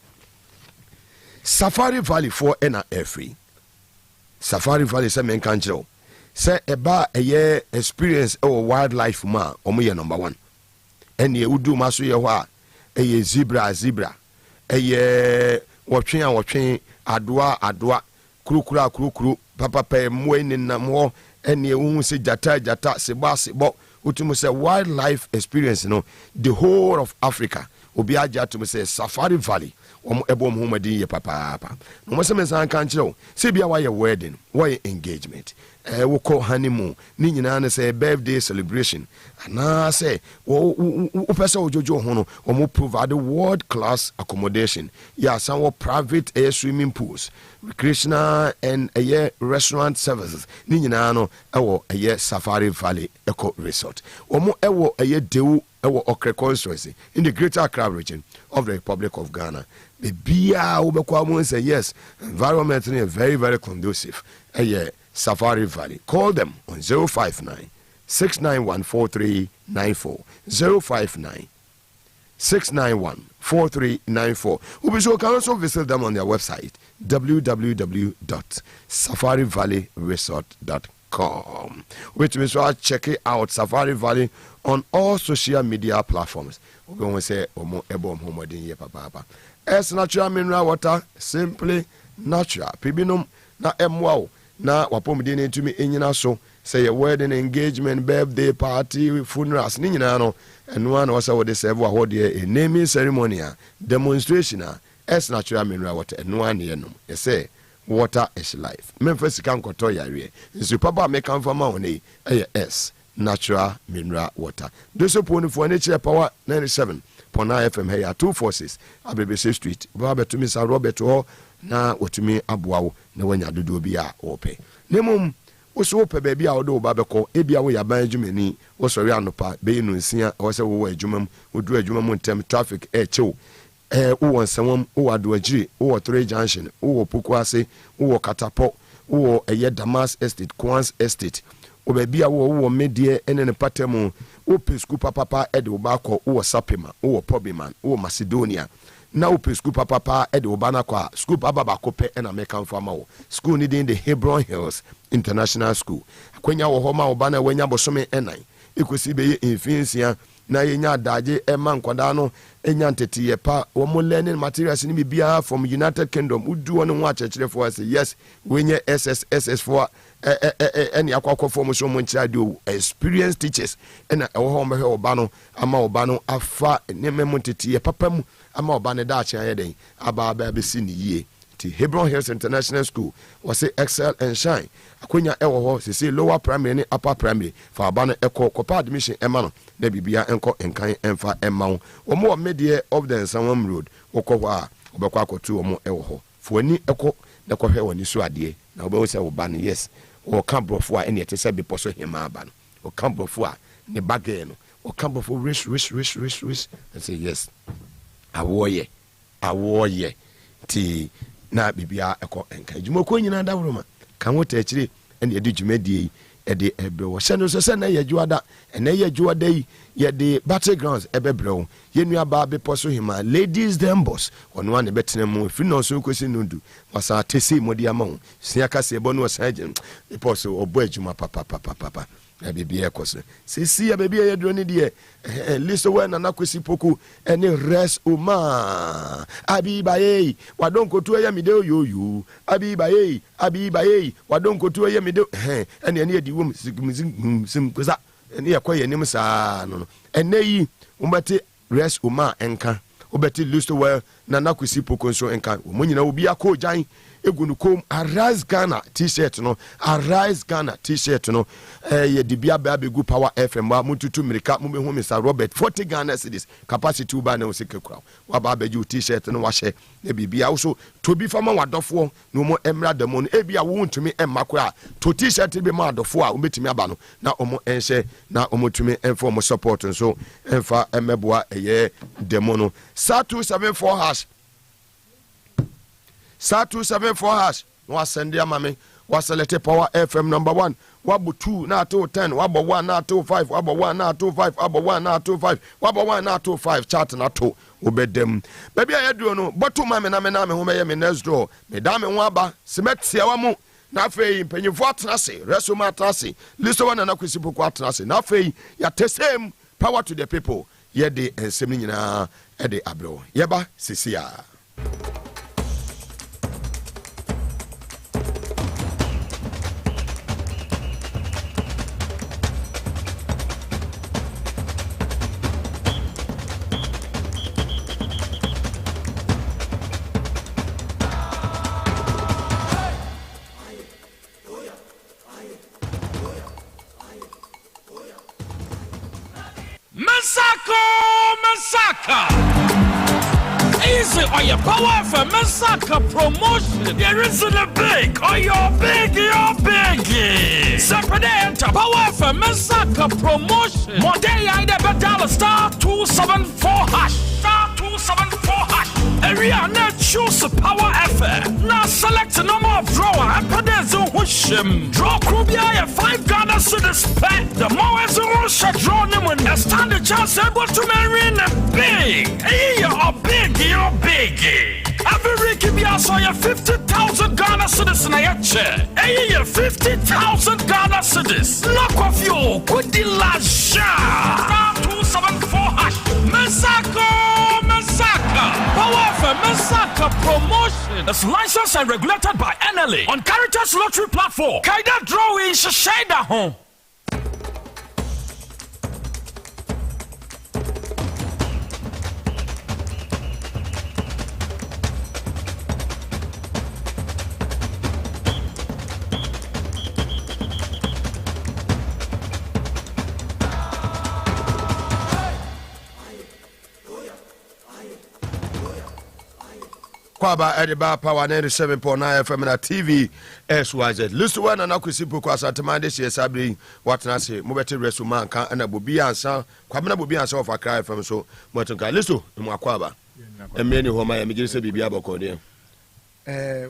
Speaker 2: Safari Valley for ena free Safari Valley se men kan kire se eba eye experience o wildlife ma omo ye number 1 ene udu maso ye ho a eye zebra eye wotwen adoa kuru papa pe mo ni na mo ene ehun se jata sebo utumu se wildlife experience no the whole of Africa obi aja to say Safari Valley ebo mo humadi ye papa no mo se men san kan kire se bia wa ye wedding wa ye engagement wo ko honeymoon ni nyina na say birthday celebration na say wo pese ojojo ho no mo provide world class accommodation ya some private air swimming pools recreational and restaurant services ni nyina no ewo Safari Valley Eco Resort ewo Dewu ewo Okre constituency in the Greater Accra region of the Republic of Ghana bia wo bekwa mo say yes environment is very very conducive Safari Valley. Call them on 059 6914394 059 6914394. You can also visit them on their website www.safarivalleyresort.com. Which means you check it out Safari Valley on all social media platforms. We're going to say omo ebom homodin ye papa. Es natural mineral water, simply natural. Pibinum na emwao. Na wapomde ne ntumi enyina so say your wedding engagement birthday party funerals ni nyina no eno ana wasa wode serve wa hode a naming ceremony demonstration as natural mineral water eno ana ye no ye say water is life memphis kan koto yare nsu papa me kan fama woni s natural mineral water do so poni for ne che power 97.9 FM here 246 Abebese Street Robert to Mr. Robert ho na wotumi aboawo na wanya dodo bi a ope nemum woso ope ba bi a wodo ba beko ebia wo yaban adwumani wo sori anopa be yinu nsia wo se wo adwumam wodu adwumam ntem traffic chew wo nsewam wo ado agiri wo Three Junction wo Pokuase wo Katapo wo Damas Estate Kwans Estate wo ba bia wo medie ene ne patemu wo pesku papa ede wo ba ko wo Sapema wo Pobiman wo Macedonia na upe school papa ede obana kwa school papa bakope na meka mfama wo school ni the Hebron Hills International School akwenya wo homa obana wenya bosome enan ikosi be infinsia na yenya daje ema nkwada no enya ntete pa wo mo learning materials ni bibia from United Kingdom udu won ho achechire for say yes wenye SSSS for any akwakọ form so mo nchira de experienced teachers na wo ho mbe obano ama obano afa nememu ntete papa mu ama obane da acha yeden aba be si ni yie ti Hebron Hills International School was say excel and shine akonya ewo ho say lower primary ne upper primary fa aba no ekọ kopa admission ema no na bibia enko enkan emfa ema wo omo medie of the Nsawam Road wokọ ho a obekọ akotu omo ewo ho fo ani ekọ na kọ hwe woni so ade na obewo se wo ba no yes o kan brofo a ene ete se bepo so hema aba no o kan brofo a ne bagay no o kan brofo wish and say yes awoye ti na bibia eko enka dwumako nyina da wroma kan wota akire ene yedi dwumadie ede ebrewo hye no so se na yadwuada ene yadwuada yi yede battlegrounds ebebrewo yenu aba bepo so hima ladies them boss ono ane betena mu fi no so kosi nudu wasa tesi modi ama ho sia ka se bonu osaje bepo so obo adwuma papa na bibia ekoso sisi ya bibia yedro ni de listo we na nakwesi poku ene res uma abibaye wadonkotu ya mideo yoyo abibaye wadonkotu ya mideo ene edi wom sim koza ene yakwaye nim saa no ene yi umbate res uma enka obeti listo we na nakwesi poku so enka omonyina obi akojan egunukom Arise Ghana t-shirt no ye dibia ba begu Power FM wa mututu mirika mu behu Mr. Robert 40 Ghana cedis capacity uba na osike kra wa ba beju t-shirt no wa hye na bibia wo so tobi fama wadofo no mo emra demo no ebia wo ntumi emmako a to t-shirt be ma adofo a ometumi aba no na omo enhye na omotumi enfo mo support nso emfa emeboa eye demo no sa 274 hash Star 274 hash. No send ya mame. Select Power FM number 1. Wabo 2 na to 10. Wabo 1 na to 5. Wabo 1 na to 5. Wabo 1 na to 5. Wabo 1 na to 5. Chat na to. Obedem. Baby I do no. But to mame na me home ye me next door. Me dame waba. Simet siawa mu. Na fei mpanyimfo atrase. Resoma atrase. Listo wana na kwisipo kwa atrase. Na fei ya tesem power to the people. Ye de ensem ni nyina e de abro. Yeba sisia.
Speaker 20: Masaka! Easy or your Power for Masaka promotion. There isn't a big or you're big. Separate enter Power for Masaka promotion. More day I never dial star 274 hash. Star 274 hash. Area now choose Power FM. Now select a number of drawer and put their zone him. Draw Krubia 5 Ghana cedis pet. The more as a rush draw them when they stand the chance able to marry in a big. Hey, you're big. Every week you be also your 50,000 Ghana cedis in a chair. Hey, you're 50,000 Ghana cedis. Lock off you, good deal last star 274 hash. Masaka. Power for Masaka promotion. It's licensed and regulated by NLA on Caritas Lottery Platform. Kaida drawing Shashada home.
Speaker 2: Kwaba Ediba Power 97.9 FM na TV SYZ. Listo wana na kusipo kwa satamande si esabri watanasi mubeti resuma kan ana bobi ansa kwa mena bobi ansa of Accra FM so motunka listo mu kwaba emeni homa ya migiri se bibia bokode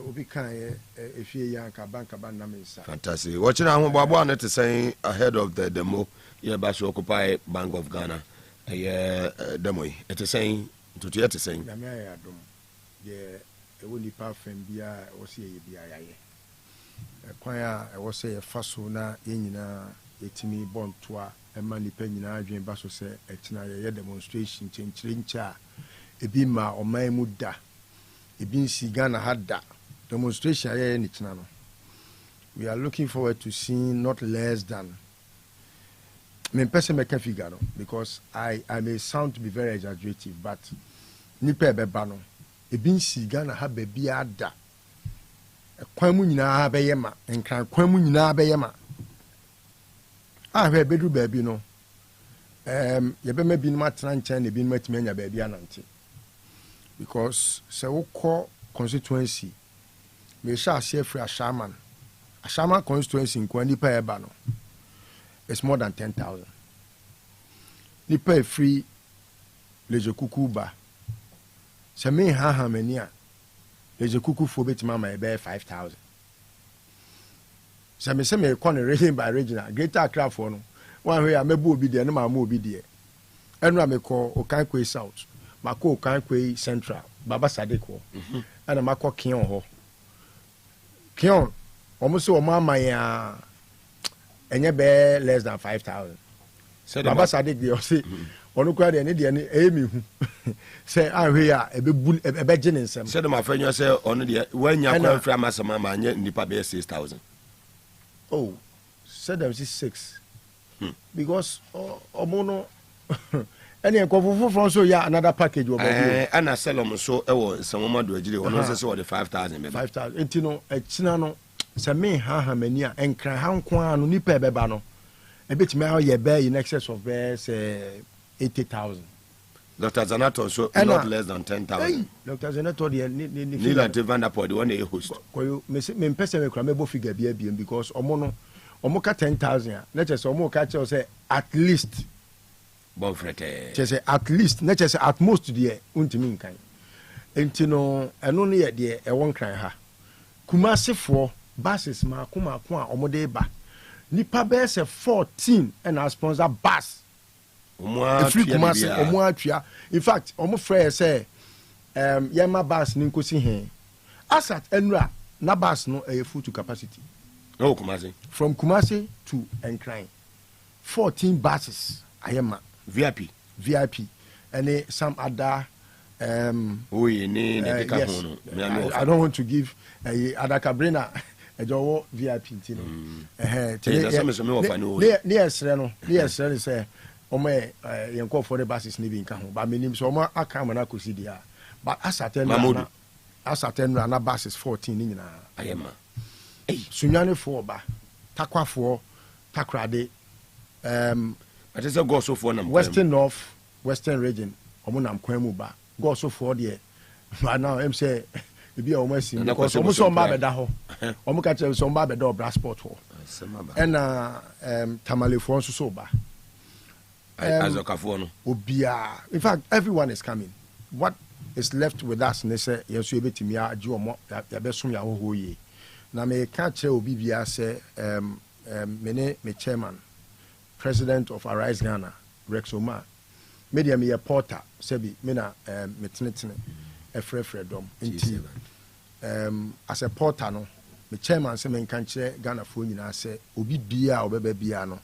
Speaker 21: obi kan efie ya ka banka ban na mensa
Speaker 2: fantastic watching ahun boabo an to say ahead of the demo ye ba so occupy Bank of Ghana demo it is saying to yet saying
Speaker 21: na me ya dom ye ewo nipa fam bia wo se ye bia yaye kwan a wo se ye faso na ye nyina yetimi bontoa ema nipa nyina adwen ba so se etina ye demonstration chenchirencha ebi ma oman mu da ebi nsi Ghana hada demonstration ye ni tina no we are looking forward to seeing not less than me person make a figure no because I may sound to be very exaggerative but nipa beba no ebi nsi Ghana ha ba bia da kwan mu nyinaa bɛyɛ ma nkran kwan mu nyinaa bɛyɛ ma ahwɛ bɛduru baabi no yɛbɛma binom atena nkyɛn na binom atumi anya baabi anante because sɛ wokɔ constituency mehyɛ ase afiri Ashaman constituency nkwa nipa ɛba no it's more than 10,000 nipa efiri leje kuku ba sɛ me ha mani a leje kuku fo betima ma ɛbɛyɛ 5,000 sɛ me sɛ me kɔ ne region by regional Greater Accra fo no one way a mɛbu obi deɛ ne ma ma obi deɛ ɛno a mekɔ Okankwe South makɔ Okankwe Central Baba Sadik hɔ ɛna makɔ Kion hɔ Kion ɔmo sɛ ɔmo ama yɛ a ɛnyɛ bɛɛ less than 5,000 Baba Sadik deɛ ɔse ɔno kora deɛ ne deɛ ne ɛyɛ me hu sɛ ahwɛ a ɛbɛgye ne nsɛm
Speaker 2: sɛ de ma fɛ nyɛ sɛ ɔno deɛ wanya kwan fra masɛm ma anyɛ nipa bɛyɛ 6,000
Speaker 21: oh said them 6 because ɔmo no ɛne nkɔfo foforɔ nso yɛ another package wɔ baabi
Speaker 2: ɛna sɛlɔm so ɛwɔ nsɛmɔma do agyire ɔno sɛ sɛ wɔde 5,000 bɛba
Speaker 21: 5,000 nti no ɛkyina no sɛ me ha mani a ɛnkran ha nko a no nipa ɛbɛba no ɛbɛtumi ayɛ bɛɛ in excess of bɛɛ sɛ 80,000
Speaker 2: Dr. Zanato so not less than 10,000
Speaker 21: Dr. Zanato deɛ
Speaker 2: Neil Vanderpool the one a host
Speaker 21: koyo me mpɛsɛ me kura me bo figure bia because ɔmo ka 10,000 a na kyerɛ sɛ ɔmo ka kyerɛ sɛ at least
Speaker 2: bonfrete
Speaker 21: kyerɛ sɛ at least na kyerɛ sɛ at most deɛ untimi nkan enti no ɛno no yɛ deɛ ɛwɔ nkran ha Kumasefoɔ buses maako a ɔmo de ba nipa bɛyɛ sɛ 14 ɛna sponsor bus free Kumase ɔmo atua in fact ɔmo frɛ sɛ yɛma bus ne nkosi he asat enura na bus no ɛyɛ full to capacity
Speaker 2: Kumase
Speaker 21: from Kumase to Nkran 14 buses ayema
Speaker 2: VIP
Speaker 21: and some other
Speaker 2: I
Speaker 21: don't want to give other Cabrina a job VIP near say Ome yanko for the buses living can but meaning so more I come and I could see there but as certain buses 14 in
Speaker 2: ayema
Speaker 21: Sunyane 4 ba Takwa 4 Takrade
Speaker 2: it is a go so for them
Speaker 21: Western North Western region omunam kwemu ba go so for there but now em say e be almost because almost on ba beda ho omu ka tell so ba beda obra sport ho and tamale for so ba
Speaker 2: azokafo no
Speaker 21: obia in fact everyone is coming what is left with us ne say yeso ebetimi agi omo ya besom ya ho ye na me ka kire obi bia say me chairman president of Arise Ghana Rex Omar media me porter sebi me na metenetene efrefre dom nti as a porter no me chairman say me kan kire Ghana fo nyina say obi bia obeba bia no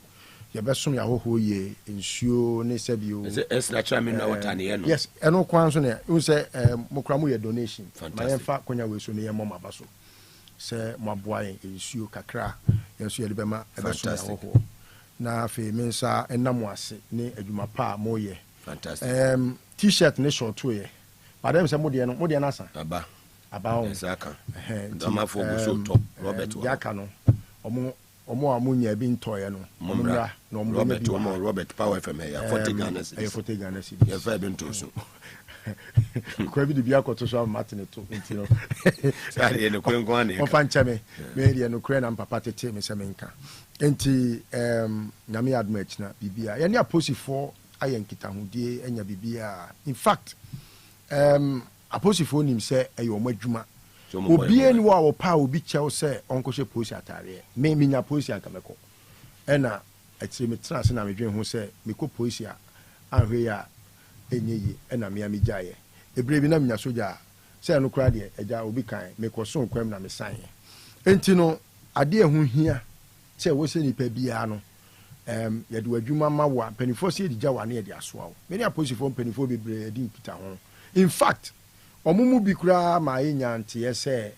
Speaker 21: ye besom ya ho ye nsuo ne sebi o
Speaker 2: es na chairman na water ne no
Speaker 21: yes eno kwan so ne u say mokra mo ye donation ma ye fa konya we so ne ye mama baso say mo aboa ye nsuo kakra yenso ye de bema e besom ya ho na fe mensa enam ase ne adwuma pa moye
Speaker 2: fantastic
Speaker 21: t-shirt ne short to ye but dem say mo de na asa
Speaker 2: aba
Speaker 21: on
Speaker 2: esaka dama fo go so top Robert
Speaker 21: yaka no omo amunya bi ntoye no omra na omo
Speaker 2: Robert Power FM ya 40 Ghana cedis ya fa bi ntoso
Speaker 21: kwa bi de bia koto so Martin to ntino
Speaker 2: sare ne kwenko ane
Speaker 21: o fancha me de no kre na papa tete me se menka enti nyame adom akina bibia ye ne aposifo ayenkita hodie enya bibia in fact aposifo nim se eyo madwuma obi eni wa wo pa obi chew se onkoshe posi atare me nya posi ankameko ena atire me trans na medwen ho se meko posi a ahwe ya enyeyi ena me amijaye ebre bi na menya soja se no kra de eja obi kan meko so kwam na me san enti no ade ehu hia se wo se nipa bia no ye de wadwuma ma wa penifo se di jawa na ye de asoa wo me ne aposifo penifo bebre edi nkita ho in fact omumu bi kura ma yenya nte se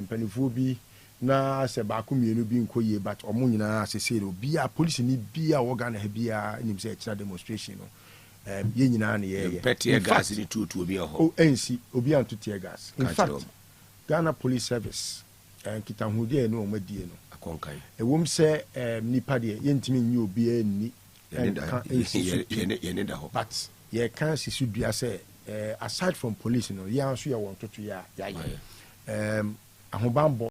Speaker 21: penifo bi na se ba ko mienu bi nkoye but omu nyina asese ro bia police ni bia wo Ghana ha bia nim se extra demonstration no ye nyina na ye
Speaker 2: petty gas ni tutu obi ho
Speaker 21: o ensi obi anto tear gas in fact Ghana Police Service nkitahodie no omadie no
Speaker 2: akonkai
Speaker 21: ewom sɛ nipa de yentimi nyi obi ani
Speaker 2: yene da ho
Speaker 21: but ye kan sisu dua sɛ aside from police no ya nso ya won toto ya ya ahobambo